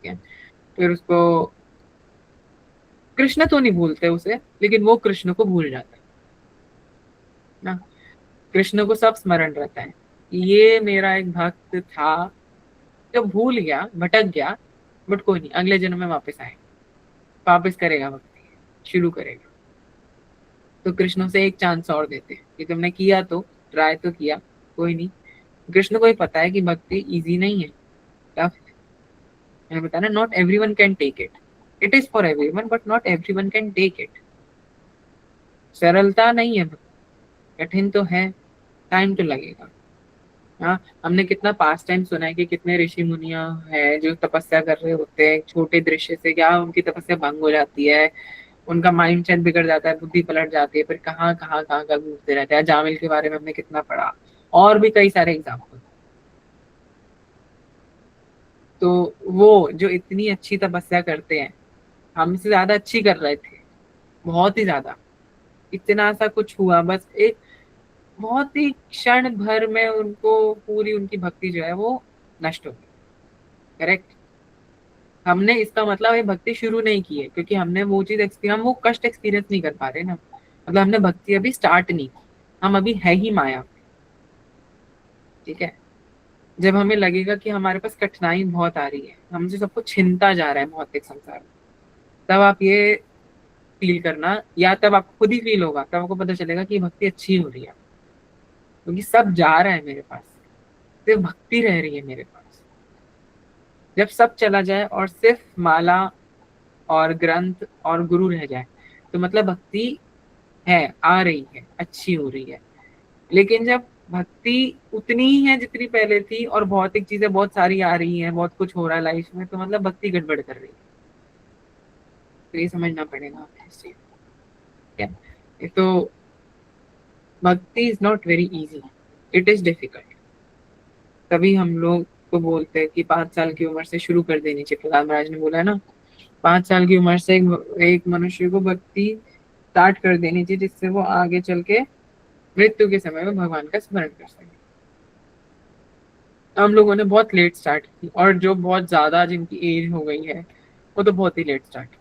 है। फिर उसको कृष्ण तो नहीं भूलते उसे, लेकिन वो कृष्ण को भूल जाता है ना। कृष्ण को सब स्मरण रहता है, ये मेरा एक भक्त था जो भूल गया, भटक गया, बट कोई नहीं, अगले जन्म में वापस आए, वापस करेगा भक्ति, शुरू करेगा। तो कृष्ण से एक चांस और देते हैं कि तुमने किया तो, ट्राई तो किया, कोई नहीं। कृष्ण को ही पता है कि भक्ति इजी नहीं है, टफ है। मैंने बताया ना, not everyone can take it, it is for everyone but not everyone can take it. सरलता नहीं है, कठिन तो है, टाइम तो लगेगा। हाँ, हमने कितना पास टाइम सुना है कि कितने ऋषि मुनिया हैं जो तपस्या कर रहे होते हैं, छोटे दृश्य से क्या उनकी तपस्या भंग हो जाती है, उनका माइंड सेट बिगड़ जाता है, बुद्धि पलट जाती है, फिर कहाँ कहाँ कहाँ का घूमते रहते हैं। जामिल के बारे में हमने कितना पढ़ा, और भी कई सारे एग्जाम्पल। तो वो जो इतनी अच्छी तपस्या करते हैं, हमसे ज्यादा अच्छी कर रहे थे, बहुत ही ज्यादा, इतना सा कुछ हुआ, बस एक बहुत ही क्षण भर में उनको पूरी उनकी भक्ति जो है वो नष्ट हो गई। करेक्ट। हमने इसका मतलब है भक्ति शुरू नहीं की है, क्योंकि हमने वो चीज हम वो कष्ट एक्सपीरियंस नहीं कर पा रहे ना, मतलब हमने भक्ति अभी स्टार्ट नहीं की, हम अभी है ही माया। ठीक है। जब हमें लगेगा कि हमारे पास कठिनाई बहुत आ रही है, हमसे सब कुछ छिनता जा रहा है भौतिक संसार में, तब आप ये फील करना, या तब आपको खुद ही फील होगा, तब आपको पता चलेगा कि भक्ति अच्छी हो रही है, क्योंकि सब जा रहा है मेरे पास, सिर्फ भक्ति रह रही है मेरे पास। जब सब चला जाए और सिर्फ माला और ग्रंथ और गुरु रह जाए, तो मतलब भक्ति है, आ रही है, अच्छी हो रही है। लेकिन जब भक्ति उतनी ही है जितनी पहले थी और भौतिक चीजें बहुत सारी आ रही हैं, बहुत कुछ हो रहा है लाइफ में, तो मतलब भक्ति गड़बड़ कर रही है। तो ये समझना पड़ेगा ऐसे। क्या ये तो भक्ति is not very easy, it is difficult. तभी हम लोग को बोलते हैं कि 5 साल की उम्र से शुरू कर देनी चाहिए। प्रहलाद महाराज ने बोला है ना, 5 साल की उम्र से एक मनुष्य को भक्ति स्टार्ट कर देनी चाहिए, जिससे वो आगे चल के मृत्यु के समय में भगवान का स्मरण कर सके। हम लोगों ने बहुत लेट स्टार्ट की, और जो बहुत ज्यादा जिनकी एज हो गई है वो तो बहुत ही लेट स्टार्ट की।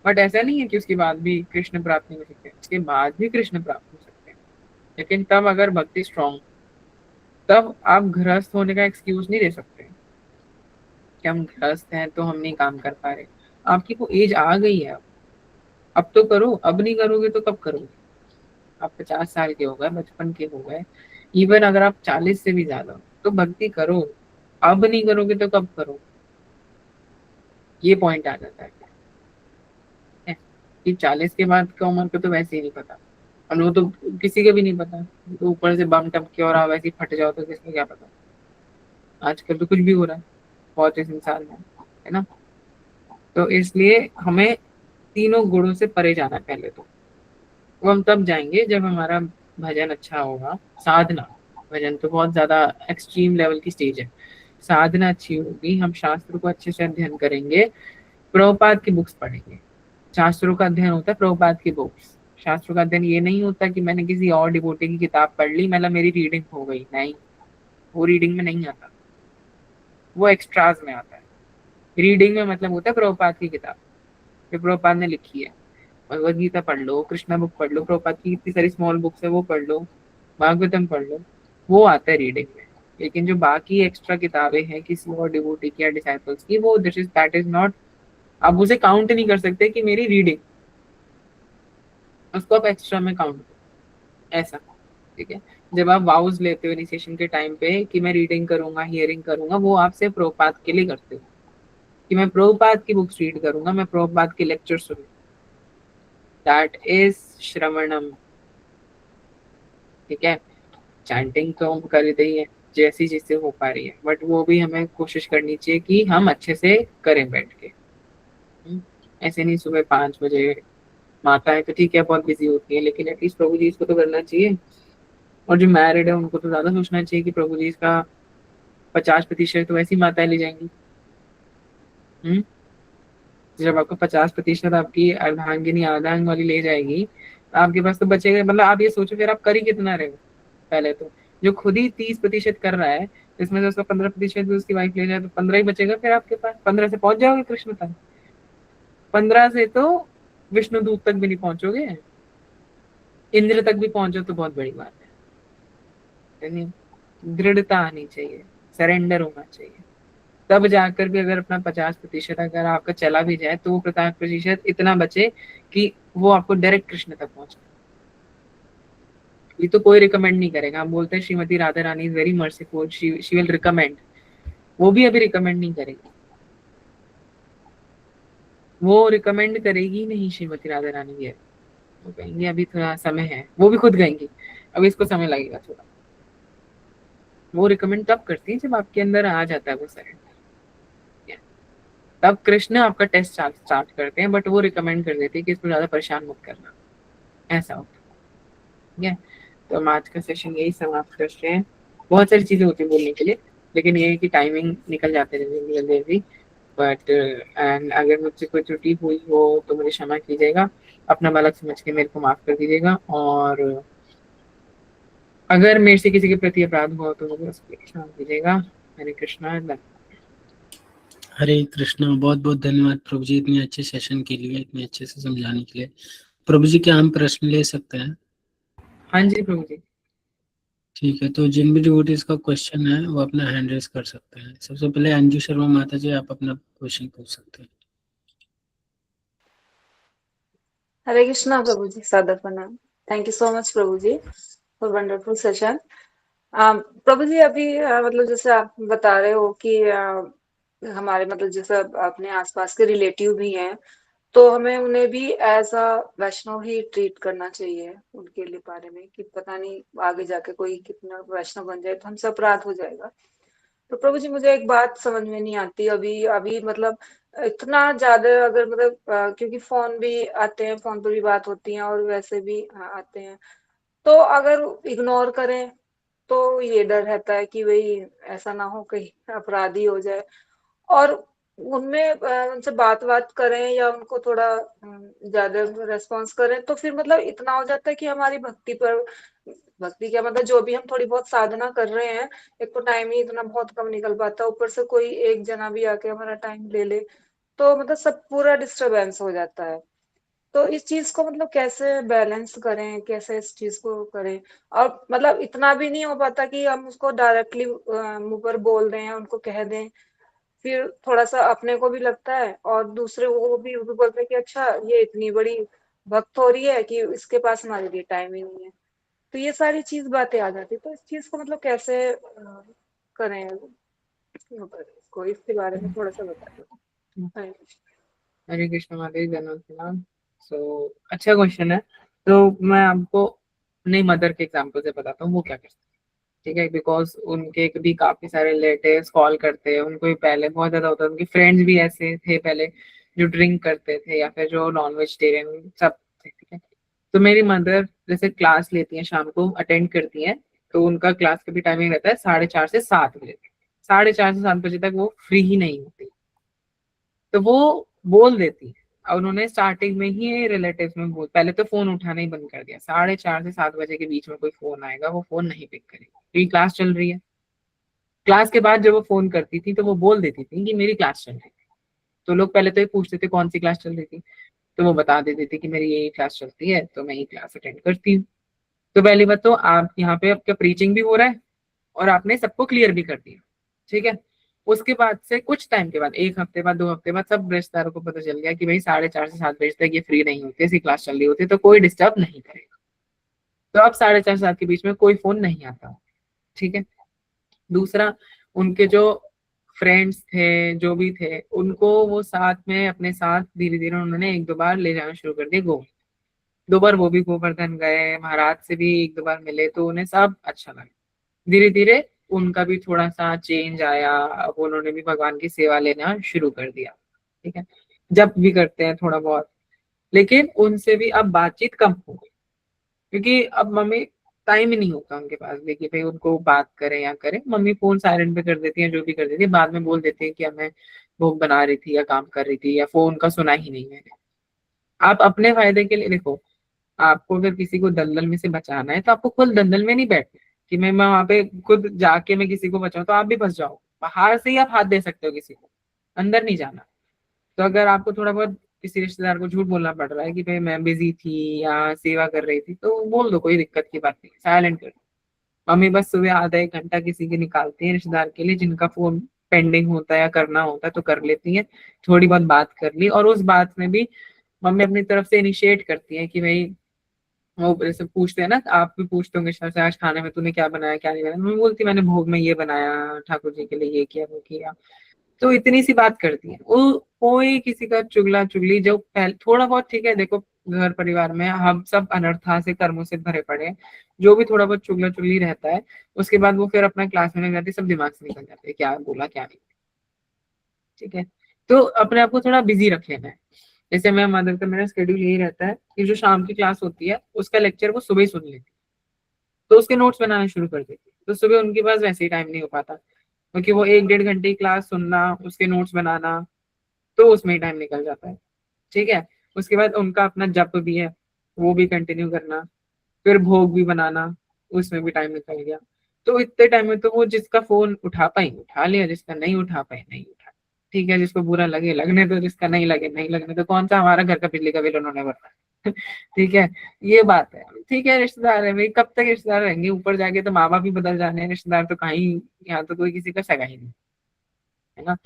बट ऐसा नहीं है कि उसके बाद भी कृष्ण प्राप्त नहीं हो सकते, उसके बाद भी कृष्ण प्राप्त हो सकते हैं, लेकिन तब अगर भक्ति स्ट्रांग, तब आप गृहस्थ होने का एक्सक्यूज नहीं दे सकते कि हम गृहस्थ हैं तो हम नहीं काम कर पा रहे। आपकी वो एज आ गई है, अब तो करो, अब नहीं करोगे तो कब करोगे। आप 50 साल के हो गए, 55 के हो गए, इवन अगर आप 40 से भी ज्यादा हो, तो भक्ति करो, अब नहीं करोगे तो कब करो। ये पॉइंट आ जाता है कि 40 के बाद का उम्र को तो वैसे ही नहीं पता, और वो तो किसी का भी नहीं पता, तो ऊपर से बम टपके और आप वैसे ही फट जाओ तो किसको क्या पता। आजकल तो कुछ भी हो रहा है बहुत इस इंसान में, है ना। तो इसलिए हमें तीनों गुणों से परे जाना है पहले तो। वो हम तब जाएंगे जब हमारा भजन अच्छा होगा, साधना, भजन तो बहुत ज्यादा एक्सट्रीम लेवल की स्टेज है, साधना अच्छी होगी, हम शास्त्र को अच्छे से अध्ययन करेंगे, प्रभुपाद की बुक्स पढ़ेंगे। शास्त्रों का अध्ययन होता है प्रभुपाद की बुक्स। शास्त्रों का अध्ययन ये नहीं होता कि मैंने किसी और डिवोटी की किताब पढ़ ली, मतलब मेरी रीडिंग हो गई, नहीं, वो रीडिंग में नहीं आता, वो एक्स्ट्राज में आता है। रीडिंग में मतलब होता है प्रभुपाद की किताब जो प्रभुपाद ने लिखी है। भगवद गीता पढ़ लो, कृष्णा बुक पढ़ लो, प्रभुपाद की इतनी सारी स्मॉल बुक्स है वो पढ़ लो, भागवतम पढ़ लो, वो आता है रीडिंग में। लेकिन जो बाकी एक्स्ट्रा किताबें हैं किसी और डिवोटी की या डिसाइपल्स की, वो दैट इज नॉट, आप उसे काउंट नहीं कर सकते कि मेरी रीडिंग, उसको आप एक्स्ट्रा में काउंट करो, ऐसा। ठीक है। जब आप वाउज लेते हो इनिशिएशन के टाइम पे कि मैं रीडिंग करूंगा, हियरिंग करूंगा, वो आपसे प्रभुपाद के लिए करते हो कि मैं प्रभुपाद की बुक्स रीड करूंगा, मैं प्रभुपाद के लेक्चर सुनूंगा, दैट इज श्रवणम। ठीक है। चैंटिंग तो हम कर ही है जैसी जिससे हो पा रही है, बट वो भी हमें कोशिश करनी चाहिए कि हम अच्छे से करें बैठ के। ऐसे नहीं सुबह 5 बजे, माताएं तो ठीक है बहुत बिजी होती है, लेकिन एटलीस्ट प्रभु जी इसको तो करना चाहिए। और जो मैरिड है उनको तो ज्यादा सोचना चाहिए कि प्रभु जी इसका 50% तो ऐसी माताएं ले जाएंगी। जब आपको 50% आपकी अर्धांगिनी आधांग वाली ले जाएगी, तो आपके पास तो बचेगा, मतलब आप ये सोचो फिर आप कर ही कितना रहे हो। पहले तो जो खुद ही 30% कर रहा है, इसमें से उसका 15% भी उसकी वाइफ ले जाए तो 15 ही बचेगा फिर आपके पास। 15 से पहुंच जाओगे कृष्ण तक। 15 से तो विष्णु दूत तक भी नहीं पहुंचोगे, इंद्र तक भी पहुंचो तो बहुत बड़ी बात है। यानी दृढ़ता आनी चाहिए, सरेंडर होना चाहिए, तब जाकर भी अगर अपना 50% अगर आपका चला भी जाए तो वो 50% इतना बचे कि वो आपको डायरेक्ट कृष्ण तक पहुंचे। ये तो कोई रिकमेंड नहीं करेगा। हम बोलते हैं Shrimati Radha Rani is very merciful, she will recommend, वो भी अभी रिकमेंड नहीं करेगी, वो रिकमेंड करेगी नहीं श्रीमती राधा रानी भी। वो कहेंगे अभी थोड़ा समय है, वो भी खुद कहेंगी अभी इसको समय लगेगा थोड़ा। वो रिकमेंड तब करती है जब आपके अंदर आ जाता है वो सरेंडर, तब कृष्ण आपका टेस्ट स्टार्ट करते हैं, बट वो रिकमेंड कर देते हैं कि इसको ज्यादा परेशान मत करना, ऐसा होता है। ठीक है, तो हम आज का सेशन यही समाप्त करते हैं। बहुत सारी चीजें होती है बोलने के लिए, लेकिन ये है कि टाइमिंग निकल जाते हैं जल्दी, बट एंड अगर मुझसे कोई त्रुटि हुई हो तो मुझे क्षमा कीजिएगा, अपना बालक समझ के मेरे को माफ कर दीजिएगा, और अगर मेरे से किसी के प्रति अपराध हुआ तो मुझे उसके लिए क्षमा कीजिएगा। हरे कृष्णा। हरे कृष्णा। बहुत बहुत धन्यवाद प्रभु जी इतने अच्छे सेशन के लिए, इतने अच्छे से समझाने के लिए। प्रभु जी क्या हम प्रश्न ले सकते हैं? हाँ जी प्रभु जी। ठीक है, तो जिन भी डिवोटीज का क्वेश्चन है वो अपना हैंड रेज कर सकते हैं। सबसे पहले अंजू शर्मा माता जी, आप अपना क्वेश्चन पूछ सकते हैं। हरे कृष्णा प्रभु जी, सादर प्रणाम। थैंक यू सो मच प्रभु जी फॉर वंडरफुल सेशन। प्रभु जी अभी मतलब जैसे आप बता रहे हो कि हमारे मतलब जैसे अपने आसपास के रिलेटिव भी हैं, तो हमें उन्हें भी as a Vaishnav he treat करना चाहिए। उनके लिए बारे में कि पता नहीं आगे जाके कोई कितना वैष्णव बन जाए तो हमसे अपराध हो जाएगा। तो प्रभु जी मुझे एक बात समझ में नहीं आती अभी अभी मतलब इतना ज्यादा अगर मतलब क्योंकि फोन भी आते हैं, फोन पर भी बात होती है और वैसे भी आते हैं, तो अगर इग्नोर करें तो ये डर रहता है कि भाई ऐसा ना हो कहीं अपराधी हो जाए। और उनमें उनसे बात करें या उनको थोड़ा ज्यादा रेस्पॉन्स करें तो फिर मतलब इतना हो जाता है कि हमारी भक्ति पर, भक्ति क्या मतलब जो भी हम थोड़ी बहुत साधना कर रहे हैं, एक तो टाइम ही इतना बहुत कम निकल पाता है, ऊपर से कोई एक जना भी आके हमारा टाइम ले ले तो मतलब सब पूरा डिस्टरबेंस हो जाता है। तो इस चीज को मतलब कैसे बैलेंस करें, कैसे इस चीज को करें? और मतलब इतना भी नहीं हो पाता कि हम उसको डायरेक्टली मुंह पर बोल दें, उनको कह दें, फिर थोड़ा सा अपने को भी लगता है और दूसरे वो भी बोलते हैं कि अच्छा ये इतनी बड़ी भक्त हो रही है कि इसके पास हमारे लिए टाइम ही नहीं है। तो ये सारी चीज बातें आ जाती, तो इस चीज को मतलब कैसे करें? इसको इसके बारे में थोड़ा सा बता दो। हरे कृष्ण माता जी, धन्यवाद प्रणाम। सो अच्छा क्वेश्चन है। तो मैं आपको अपने मदर के एग्जाम्पल से बताता हूँ वो क्या करते हैं। ठीक है, बिकॉज उनके भी काफी सारे रिलेटिव्स कॉल करते हैं, उनको भी पहले बहुत ज्यादा होता है, उनके फ्रेंड्स भी ऐसे थे पहले जो ड्रिंक करते थे या फिर जो नॉन वेजिटेरियन सब थे। ठीक है, तो मेरी मदर जैसे क्लास लेती हैं, शाम को अटेंड करती हैं, तो उनका क्लास का भी टाइमिंग रहता है 4:30 से 7 बजे। 4:30 से 7 बजे तक वो फ्री ही नहीं होती, तो वो बोल देती है। और उन्होंने स्टार्टिंग में ही रिलेटिव्स में बोल, पहले तो फोन उठाना ही बंद कर दिया। 4:30 से 7 बजे के बीच में कोई फोन आएगा वो फोन नहीं पिक करेगी क्योंकि क्लास चल रही है। क्लास के बाद जब वो फोन करती थी तो वो बोल देती थी कि मेरी क्लास चल रही थी। तो लोग पहले तो ये पूछते थे कौन सी क्लास चल रही थी, तो वो बता देती थी कि मेरी यही क्लास चलती है, तो मैं ये क्लास अटेंड करती हूँ। तो पहली बात तो आप यहाँ पे आपका प्रीचिंग भी हो रहा है और आपने सबको क्लियर भी कर दिया। ठीक है, उसके बाद से कुछ टाइम के बाद, 1 हफ्ते बाद, 2 हफ्ते बाद, सब रिश्तेदारों को पता चल गया कि भाई 4:30 से 7 बजे तक ये फ्री नहीं होते, ऐसी क्लास चल रही होती, तो कोई डिस्टर्ब नहीं करेगा। तो अब 4:30 से 7 के बीच में कोई फोन नहीं आता। ठीक है, दूसरा, उनके जो फ्रेंड्स थे जो भी थे उनको वो साथ में अपने साथ धीरे धीरे उन्होंने 1-2 बार ले जाना शुरू कर दिया गोवा। 2 बार वो भी गोवर्धन गए, महाराज से भी 1-2 बार मिले, तो उन्हें सब अच्छा लगा। धीरे धीरे उनका भी थोड़ा सा चेंज आया, अब उन्होंने भी भगवान की सेवा लेना शुरू कर दिया। ठीक है, जब भी करते हैं थोड़ा बहुत, लेकिन उनसे भी अब बातचीत कम हो गई क्योंकि अब मम्मी टाइम ही नहीं होता उनके पास भी कि भाई उनको बात करें या करें। मम्मी फोन साइलेंट पे कर देती है, जो भी कर देती है, बाद में बोल देती है कि हमें भोग बना रही थी या काम कर रही थी या फोन का सुना ही नहीं मैंने। आप अपने फायदे के लिए देखो, आपको अगर किसी को दलदल में से बचाना है तो आपको खुद दलदल में नहीं बैठना है, कि मैं वहां पे खुद जाके मैं किसी को बचाऊं, तो आप भी फंस जाओ। बाहर से ही आप हाथ दे सकते हो किसी को, अंदर नहीं जाना। तो अगर आपको थोड़ा बहुत किसी रिश्तेदार को झूठ बोलना पड़ रहा है कि भाई मैं बिजी थी या सेवा कर रही थी, तो बोल दो, कोई दिक्कत की बात नहीं, साइलेंट कर दो। मम्मी बस सुबह आधा एक घंटा किसी के निकालती है रिश्तेदार के लिए, जिनका फोन पेंडिंग होता है या करना होता है तो कर लेती है, थोड़ी बहुत बात कर ली। और उस बात में भी मम्मी अपनी तरफ से इनिशिएट करती है कि भाई, वो जैसे पूछते हैं ना, आप भी पूछते होंगे शायद से, आज खाने में तूने क्या बनाया क्या नहीं बनाया, मम्मी बोलती मैंने भोग में ये बनाया, ठाकुर जी के लिए ये किया वो किया। तो इतनी सी बात करती है वो। कोई किसी का चुगला चुगली, जो पहले थोड़ा बहुत ठीक है, देखो घर परिवार में हम सब अनर्था से कर्मों से भरे पड़े हैं, जो भी थोड़ा बहुत चुगला चुगली रहता है उसके बाद वो फिर अपना क्लास में लग जाती है, सब दिमाग से निकल जाते हैं क्या बोला क्या नहीं। ठीक है, तो अपने आप को थोड़ा बिजी रख लेना है। जैसे मैं मदर का मेरा शेड्यूल यही रहता है कि जो शाम की क्लास होती है उसका लेक्चर वो सुबह ही सुन लेती, तो उसके नोट्स बनाना शुरू कर देती। तो सुबह उनके पास वैसे ही टाइम नहीं हो पाता, क्योंकि वो 1-1.5 घंटे की क्लास सुनना, उसके नोट्स बनाना, तो उसमें ही टाइम निकल जाता है। ठीक है, उसके बाद उनका अपना जप भी है, वो भी कंटिन्यू करना, फिर भोग भी बनाना, उसमें भी टाइम निकल गया। तो इतने टाइम में तो वो जिसका फोन उठा पाई उठा लिया, जिसका नहीं उठा पाई नहीं उठा। ठीक है, जिसको बुरा लगे लगने दो, जिसका नहीं लगे नहीं लगने दो, कौन सा हमारा घर का बिजली का बिल उन्होंने भरना है। ठीक है, ये बात है। ठीक है, रिश्तेदार है भाई, कब तक रिश्तेदार रहेंगे, ऊपर जाके तो माँ बाप भी बदल जाने हैं, रिश्तेदार तो कहीं, यहाँ तो कोई किसी का सगा ही नहीं है ना।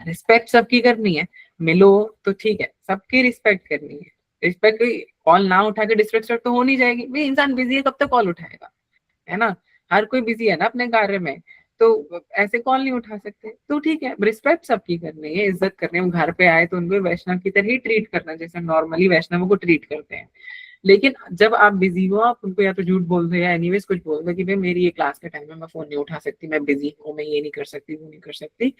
रिस्पेक्ट सबकी करनी है, मिलो तो ठीक है, सबकी रिस्पेक्ट करनी है। रिस्पेक्ट, कॉल ना उठा के डिसरिस्पेक्ट तो हो नहीं जाएगी भाई, इंसान बिजी है कब तक कॉल उठाएगा, है ना। हर कोई बिजी है ना अपने कार्य में, तो ऐसे कॉल नहीं उठा सकते। तो ठीक है, रिस्पेक्ट सबकी करनी है, इज्जत करनी है। वो घर पे आए तो उनको वैष्णव की तरह ही ट्रीट करना, जैसे नॉर्मली वैष्णव को ट्रीट करते हैं। लेकिन जब आप बिजी हो, आप उनको या तो झूठ बोल दो या एनीवेज कुछ बोल दो कि भाई मेरी ये क्लास का टाइम है, मैं फोन नहीं उठा सकती, मैं बिजी हूँ, मैं ये नहीं कर सकती वो नहीं कर सकती।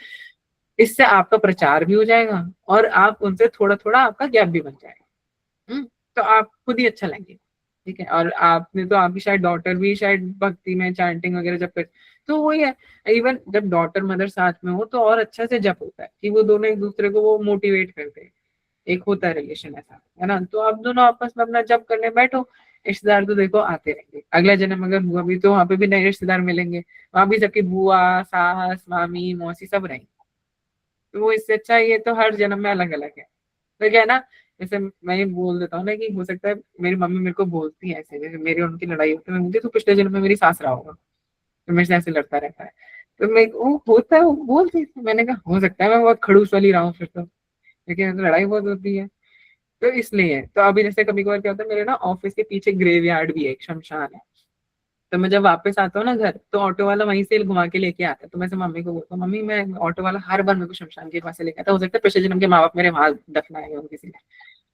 इससे आपका प्रचार भी हो जाएगा और आप उनसे थोड़ा थोड़ा आपका गैप भी बन जाएगा। तो आप खुद ही अच्छा लगेगा। ठीक है, और आपने तो, आपकी शायद डॉटर भी शायद भक्ति में चैंटिंग वगैरह जब कर, तो वही है। इवन जब डॉटर मदर साथ में हो तो और अच्छा से जप होता है कि वो दोनों एक दूसरे को वो मोटिवेट करते हैं, एक होता है रिलेशन ऐसा, है ना। तो आप दोनों आपस में अपना जप करने बैठो। रिश्तेदार तो देखो आते रहेंगे, अगला जन्म अगर हुआ भी तो वहां पे भी नए रिश्तेदार मिलेंगे, वहां भी सबकी बुआ सास मामी मौसी सब रहेंगे। तो वो इससे अच्छा ये तो हर जन्म में अलग अलग है। तो क्या है ना, जैसे मैं ये बोल देता हूँ ना कि हो सकता है मेरी मम्मी मेरे को बोलती है ऐसे, जैसे मेरी उनकी लड़ाई होती है, मैं मुझे तो पिछले जन्म में मेरी सास रहा होगा, तो मेरे से ऐसे लड़ता रहता है। तो मैं वो होता है, वो बोलती है, मैंने कहा हो सकता है मैं बहुत खड़ूस वाली रहा हूँ फिर तो, लेकिन तो लड़ाई बहुत होती है। तो इसलिए तो अभी जैसे कभी कभार क्या होता है, मेरे ना ऑफिस के पीछे ग्रेवयार्ड भी है, एक शमशान है। तो मैं जब वापस आता हूँ ना घर, तो ऑटो वाला वहीं से घुमा के लेके आता है। तो मैं से मम्मी को बोलता हूँ, मम्मी मैं, ऑटो वाला हर बार मेरे को शमशान के पास से लेके आता है, हो सकता है पिछले जन्म के माँ बाप मेरे वहां दफनाए हो किसी ने।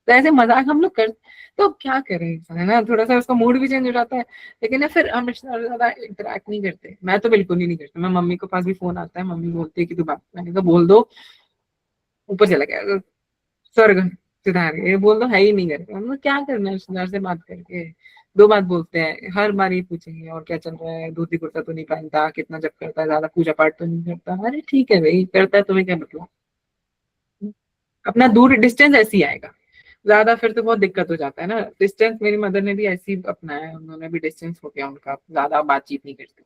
तो ऐसे मजाक हम लोग कर, तो क्या करें इंसान, है ना, थोड़ा सा उसका मूड भी चेंज हो जाता है। लेकिन ना फिर हम रिश्तेदार ज्यादा इंटरेक्ट नहीं करते, मैं तो बिल्कुल ही नहीं करती। मैं मम्मी के पास भी फोन आता है, मम्मी बोलती है कि तू बात, मैंने कहा बोल दो, ऊपर चला गया स्वर्ग सिधार, ये बोल दो है ही नहीं करते। हम लोग क्या करना है रिश्तेदार से बात करके, दो बात बोलते हैं, हर बार ये पूछेंगे और क्या चल रहा है, धोती कुर्ता तो नहीं पहनता, कितना जब करता है, ज्यादा पूजा पाठ तो नहीं करता। अरे ठीक है भाई, करता है तुम्हें क्या मतलब, अपना दूर डिस्टेंस ऐसी आएगा। ज्यादा फिर तो बहुत दिक्कत हो जाता है ना डिस्टेंस। मेरी मदर ने भी ऐसी अपनाया है, उन्होंने भी डिस्टेंस हो गया उनका, ज्यादा बातचीत नहीं करते।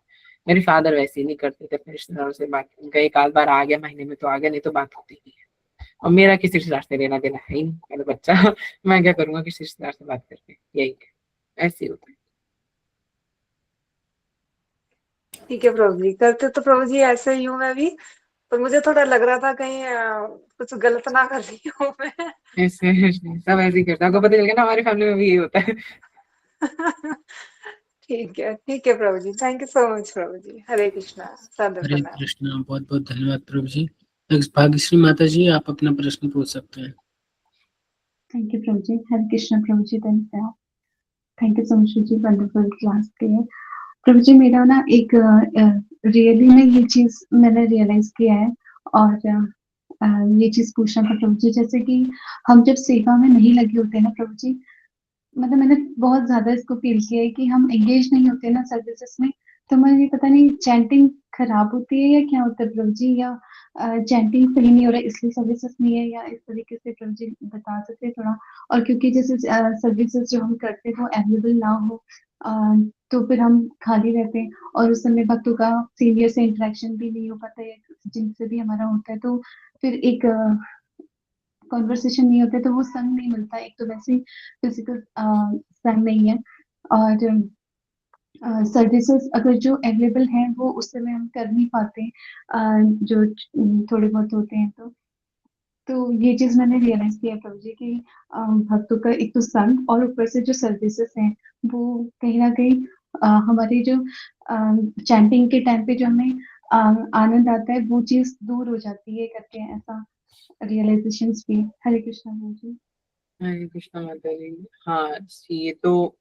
मेरे फादर वैसे ही नहीं करते थे अपने रिश्तेदारों से बात, उनका एक आध बार आ गया महीने में तो आ गया, नहीं तो बात होती नहीं है। और मेरा किसी रिश्तेदार से लेना देना है ही नहीं, मेरा बच्चा मैं क्या करूंगा किसी रिश्तेदार से बात करके, यही है, ऐसे ही होता है। ठीक है प्रभु जी, करते तो प्रभु जी ऐसे ही हूँ मैं भी, पर मुझे थोड़ा लग रहा था कहीं कुछ गलत ना कर रही हूँ मैं। ऐसे सब ऐसे ही करता है, आपको पता चल गया ना, हमारी फैमिली में भी यही होता है। ठीक है प्रभु जी, थैंक यू सो मच प्रभु जी। हरे कृष्णा, सादर हरे प्रणाम। कृष्णा, बहुत बहुत धन्यवाद प्रभु जी। नेक्स्ट भाग्यश्री माता जी, आप अपना प्रश्न पूछ सकते हैं। Thank you Prabhu ji. हरे कृष्णा प्रभु जी, धन्यवाद। थैंक यू सो मच जी, वंडरफुल क्लास के लिए। प्रभु जी मेरा ना एक रियली में ये चीज मैंने रियलाइज किया है, और ये चीज पूछना था प्रभु जी। जैसे कि हम जब सेवा में नहीं लगे होते हैं ना प्रभु जी, मतलब मैंने बहुत ज्यादा इसको फील किया है कि हम एंगेज नहीं होते ना सर्विसेज में, तो मुझे पता नहीं चैंटिंग खराब होती है या क्या होता है प्रभु जी, या चैंटिंग सही नहीं हो रहा है इसलिए सर्विसेज नहीं है, या इस तरीके से प्रभु जी बता सकते हैं थोड़ा। और क्योंकि जैसे सर्विसेज जो हम करते हैं वो अवेलेबल ना हो, तो फिर हम खाली रहते हैं और उस समय भक्तों का सीनियर से इंटरेक्शन भी नहीं हो पाता है, जिनसे भी हमारा होता है, तो फिर एक कॉन्वर्सेशन नहीं होता है, तो वो संग नहीं मिलता। एक तो वैसे फिजिकल संग नहीं है, और सर्विसेज अगर जो अवेलेबल हैं वो उस समय हम कर नहीं पाते, जो थोड़े बहुत होते हैं, तो ये चीज मैंने रियलाइज किया प्रभु जी कि भक्तों का एक तो संग और ऊपर से जो सर्विसेज हैं वो कहीं ना कहीं हमारी जो चैंटिंग के टाइम पे जो हमें आनंद आता है वो चीज दूर हो जाती है करके, ऐसा रियलाइजेशन भी। हरे कृष्णा प्रभु जी। हरे कृष्णा माता जी। हाँ, ये तो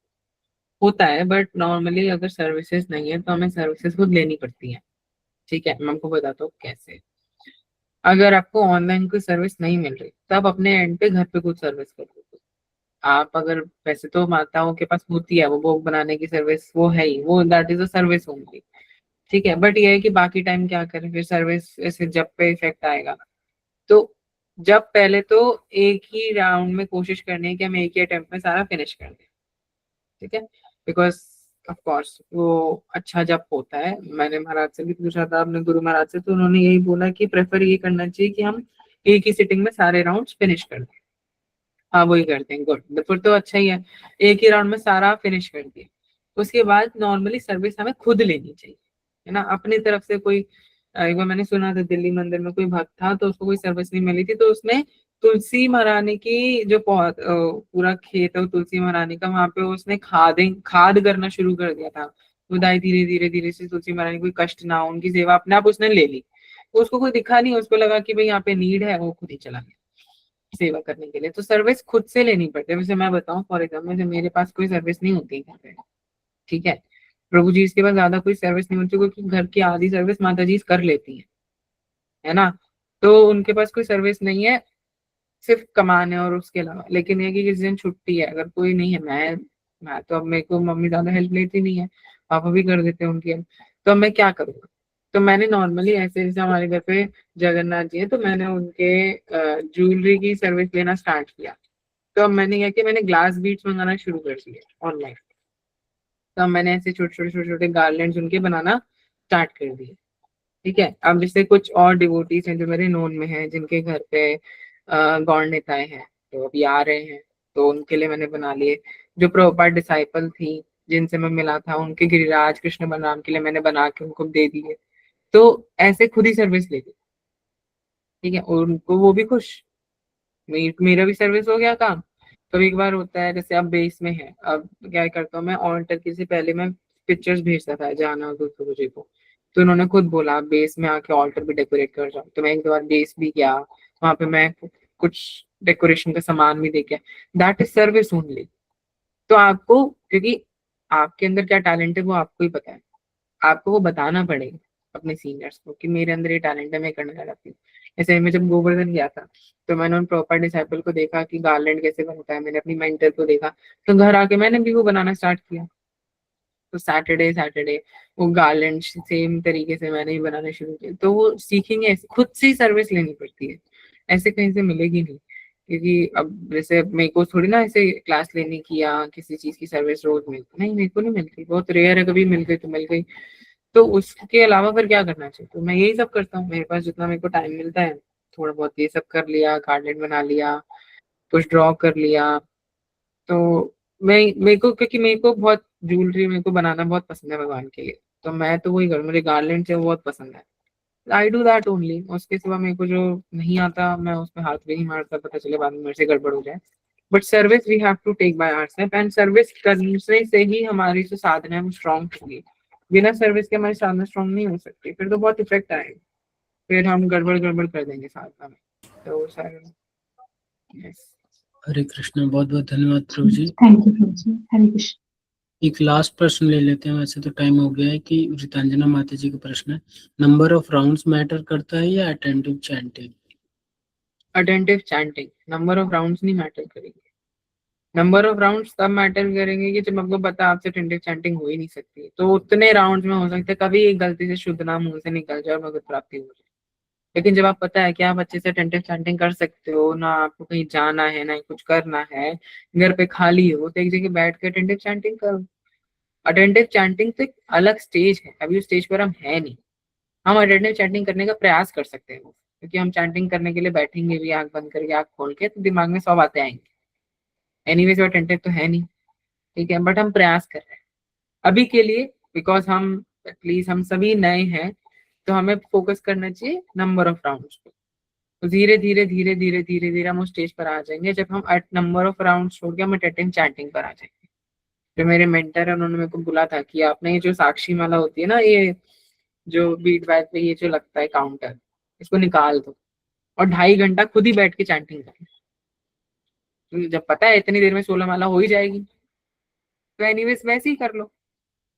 होता है, बट नॉर्मली अगर सर्विसेज नहीं है तो हमें सर्विसेज खुद लेनी पड़ती है। ठीक है, मैं आपको बताता हूँ कैसे। अगर आपको ऑनलाइन कोई सर्विस नहीं मिल रही तब अपने एंड पे घर पे कुछ सर्विस कर दो। आप अगर, वैसे तो माताओं के पास होती है वो भोग बनाने की सर्विस, वो है ही, वो that is a service only. ठीक है, बट ये है कि बाकी टाइम क्या करें, फिर सर्विस ऐसे जब पे इफेक्ट आएगा। तो जब पहले तो एक ही राउंड में कोशिश करनी है कि हम एक ही अटेम्प्ट में सारा फिनिश कर दें। ठीक है, बिकॉज ऑफ कोर्स वो अच्छा जब होता है। मैंने महाराज से भी पूछा था, अपने गुरु महाराज से, तो उन्होंने यही बोला कि प्रेफर ये करना चाहिए कि हम एक ही सिटिंग में सारे राउंड्स फिनिश कर दें। हाँ, वही करते हैं, गुड, फिर तो अच्छा ही है। एक ही राउंड में सारा फिनिश कर दिया, उसके बाद नॉर्मली सर्विस हमें खुद लेनी चाहिए, है ना, अपनी तरफ से कोई। एक बार मैंने सुना था दिल्ली मंदिर में कोई भक्त था, तो उसको कोई सर्विस नहीं मिली थी, तो उसने तुलसी महारानी की जो पूरा खेत है वो तुलसी महारानी का, वहां पे उसने खाद करना शुरू कर दिया था। खुदाई धीरे धीरे धीरे से तुलसी महारानी कोई कष्ट ना हो, उनकी सेवा अपने आप उसने ले ली। उसको कोई दिखा नहीं, उसको लगा कि भाई यहाँ पे नीड है, वो खुद ही चला गया सेवा करने के लिए। तो सर्विस खुद से लेनी पड़ती है। वैसे मैं बताऊं, फॉर एग्जाम्पल मेरे पास कोई सर्विस नहीं होती घर पे, ठीक है, प्रभु जी इसके पास ज्यादा कोई सर्विस नहीं होती, क्योंकि घर की आधी सर्विस माता जी कर लेती है ना। तो उनके पास कोई सर्विस नहीं है, सिर्फ कमाने और उसके अलावा। लेकिन ये कि किसी दिन छुट्टी है, अगर कोई नहीं है, मैं तो अब, मेरे को मम्मी ज्यादा हेल्प लेती नहीं है, पापा भी कर देते हैं उनकी हेल्प, तो अब मैं क्या करूँगा। तो मैंने नॉर्मली ऐसे, जैसे हमारे घर पे जगन्नाथ जी है, तो मैंने उनके ज्वेलरी की सर्विस लेना स्टार्ट किया। तो अब मैंने क्या किया, मैंने ग्लास बीड्स मंगाना शुरू कर दिए ऑनलाइन। तो अब मैंने ऐसे छोटे छोटे छोटे छोटे गार्लैंड्स उनके बनाना स्टार्ट कर दिए। ठीक है, अब जैसे कुछ और डिवोटीज हैं जो मेरे नोन में हैं, जिनके घर पे गौड़ नेताएं हैं, तो अभी आ रहे हैं, तो उनके लिए मैंने बना लिए। जो प्रभुपाद डिसाइपल थी जिनसे मैं मिला था, उनके गिरिराज कृष्ण बलराम के लिए मैंने बना के उनको दे दिए। तो ऐसे खुद ही सर्विस ले ली। ठीक है, और उनको, वो भी खुश, मेरा भी सर्विस हो गया काम। कभी एक बार होता है, जैसे अब बेस में है, अब क्या करता हूँ मैं, ऑल्टर के से पहले मैं पिक्चर्स भेजता था जाना दूसरे जी को, तो उन्होंने खुद बोला आप बेस में आके ऑल्टर भी डेकोरेट कर जाओ। तो मैं एक दो बार बेस भी गया, वहां पे मैं कुछ डेकोरेशन का सामान भी देके, दैट इज सर्विस ओनली। तो आपको, क्योंकि आपके अंदर क्या टैलेंट है वो आपको ही पता है, आपको वो बताना पड़ेगा अपने सीनियर्स को कि मेरे अंदर ये टैलेंट है, मैं करना चाहती हूँ। जैसे मैं जब गोवर्धन गया था, तो मैंने उन प्रॉपर डिसाइपल को देखा कि गार्लैंड कैसे बनता है, मैंने अपनी मेंटर को देखा, तो घर आके मैंने भी वो बनाना स्टार्ट किया। तो सैटरडे सैटरडे वो गार्लैंड सेम तरीके से मैंने ही बनाना शुरू किया। तो वो सीखेंगे, ऐसे खुद से ही सर्विस लेनी पड़ती है, ऐसे कहीं से मिलेगी नहीं। क्योंकि अब जैसे मेरे को थोड़ी ना ऐसे क्लास लेने की या किसी चीज की सर्विस रोज मिलती, नहीं, मेरे को नहीं मिलती, बहुत रेयर है, कभी मिल गई तो मिल गई। तो उसके अलावा फिर क्या करना चाहिए, तो मैं यही सब करता हूँ, मेरे पास जितना मेरे को टाइम मिलता है थोड़ा बहुत ये सब कर लिया, गार्डन बना लिया, कुछ ड्रॉ कर लिया। तो मैं, मेरे को, क्योंकि मेरे को बहुत ज्वेलरी मेरे को बनाना बहुत पसंद है भगवान के लिए, तो मैं तो वही करूँ, मुझे गार्लैंड है वो बहुत पसंद है। I do that only. उसके सिवा मेरे को जो नहीं आता मैं उसमें हाथ भी नहीं मारता, पता चले बाद में मेरे से गड़बड़ हो जाए। But service we have to take by ourself, and service करने से ही हमारी जो साधना है वो स्ट्रांग होगी। बिना सर्विस के हमारी साधना स्ट्रांग नहीं हो सकती, फिर तो बहुत इफेक्ट आएगा, फिर हम गड़बड़ गड़बड़ कर देंगे साधना में। तो सर, यस। हरे कृष्णा, बहुत बहुत धन्यवाद प्रभु जी। Thank you Prabhu ji. हरे कृष्ण। एक लास्ट प्रश्न ले लेते हैं, वैसे तो टाइम हो गया है, कि रितांजना माता जी का प्रश्न है, नंबर ऑफ राउंड्स मैटर करता है या attentive chanting? Attentive chanting, number of rounds नहीं मैटर करेंगे। नंबर ऑफ राउंड्स तब मैटर करेंगे कि जब आपको पता है आपसे अटेंटिव चैंटिंग हो ही नहीं सकती, तो उतने राउंड्स में हो सकता है कभी एक गलती से शुद्ध नाम मुंह से निकल जाए और भगवत प्राप्ति हो जाए। लेकिन जब आप पता है कि आप अच्छे से अटेंटिव चैंटिंग कर सकते हो ना, आपको कहीं जाना है ना कुछ करना है, घर पे खाली हो, तो एक जगह बैठ के अटेंटिव चैंटिंग करो। अटेंटिव चैंटिंग तो एक अलग स्टेज है, अभी उस स्टेज पर हम है नहीं। हम अटेंटिव चैंटिंग करने का प्रयास कर सकते हैं, क्योंकि हम चैंटिंग करने के लिए बैठेंगे भी आंख बंद करके आंख खोल के, तो दिमाग में 100 बातें आएंगी। एनीवेज वो अटेंटिव तो है नहीं, ठीक है, बट हम प्रयास कर रहे हैं अभी के लिए, बिकॉज हम एटलीस्ट हम सभी नए हैं, तो हमें फोकस करना चाहिए नंबर ऑफ राउंड्स पे। तो धीरे धीरे धीरे धीरे धीरे धीरे हम उस स्टेज पर आ जाएंगे जब हम एट नंबर ऑफ राउंड छोड़ के हम अटेंटिव चैंटिंग पर आ जाएंगे। जो मेरे मेंटर है उन्होंने मेरे को बोला था कि आपने ये जो साक्षी माला होती है ना, ये जो बीट बैट पे ये जो लगता है काउंटर, इसको निकाल दो और 2.5 घंटा खुद ही बैठ के चैंटिंग करें। तो जब पता है इतनी देर में 16 माला हो ही जाएगी, तो एनीवेज वैसे ही कर लो।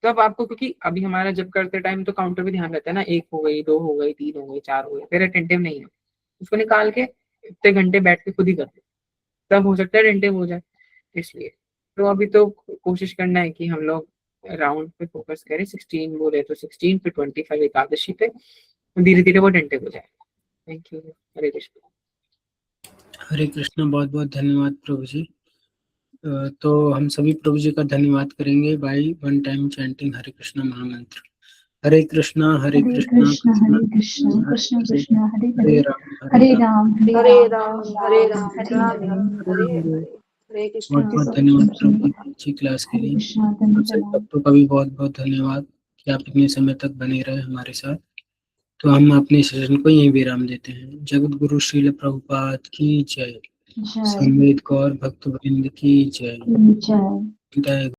तो अब आपको, क्योंकि अभी हमारा जब करते टाइम तो काउंटर पे ध्यान रहता है ना, 1 हो गई, 2 हो गई, 3 हो गई, 4 हो गई, फिर अटेंटिव नहीं है, उसको निकाल के इतने घंटे बैठ के खुद ही कर लो, तब हो सकता है अटेंटिव हो जाए। इसलिए तो अभी तो कोशिश करना है कि हम लोग राउंड पे फोकस करें। 16 बोले तो 16, फिर 25 एकादशी पे, धीरे धीरे वो अटेंटिव हो जाए। Thank you. हरे कृष्ण। हरे कृष्णा, बहुत बहुत धन्यवाद प्रभु जी। तो हम सभी प्रभु जी का धन्यवाद करेंगे बाई 1 टाइम चैंटिंग हरे कृष्णा महामंत्र। हरे कृष्णा हरे कृष्ण हरे कृष्ण कृष्ण कृष्ण हरे हरे हरे हरे राम हरे राम हरे राम हरे राम हरे राम हरे हरे। हरे कृष्ण। बहुत बहुत धन्यवाद प्रभु जी अच्छी क्लास के हरे लिए। कृष्ण आप सभी धन्यवाद। भक्तों का भी बहुत बहुत धन्यवाद कि आप इतने समय तक बने रहे हमारे साथ। तो हम अपने सेशन को यहीं विराम देते हैं। जगत गुरु श्रील प्रभुपाद की जय। जय संवेद कौर भक्तवृंद की जय। जय। जय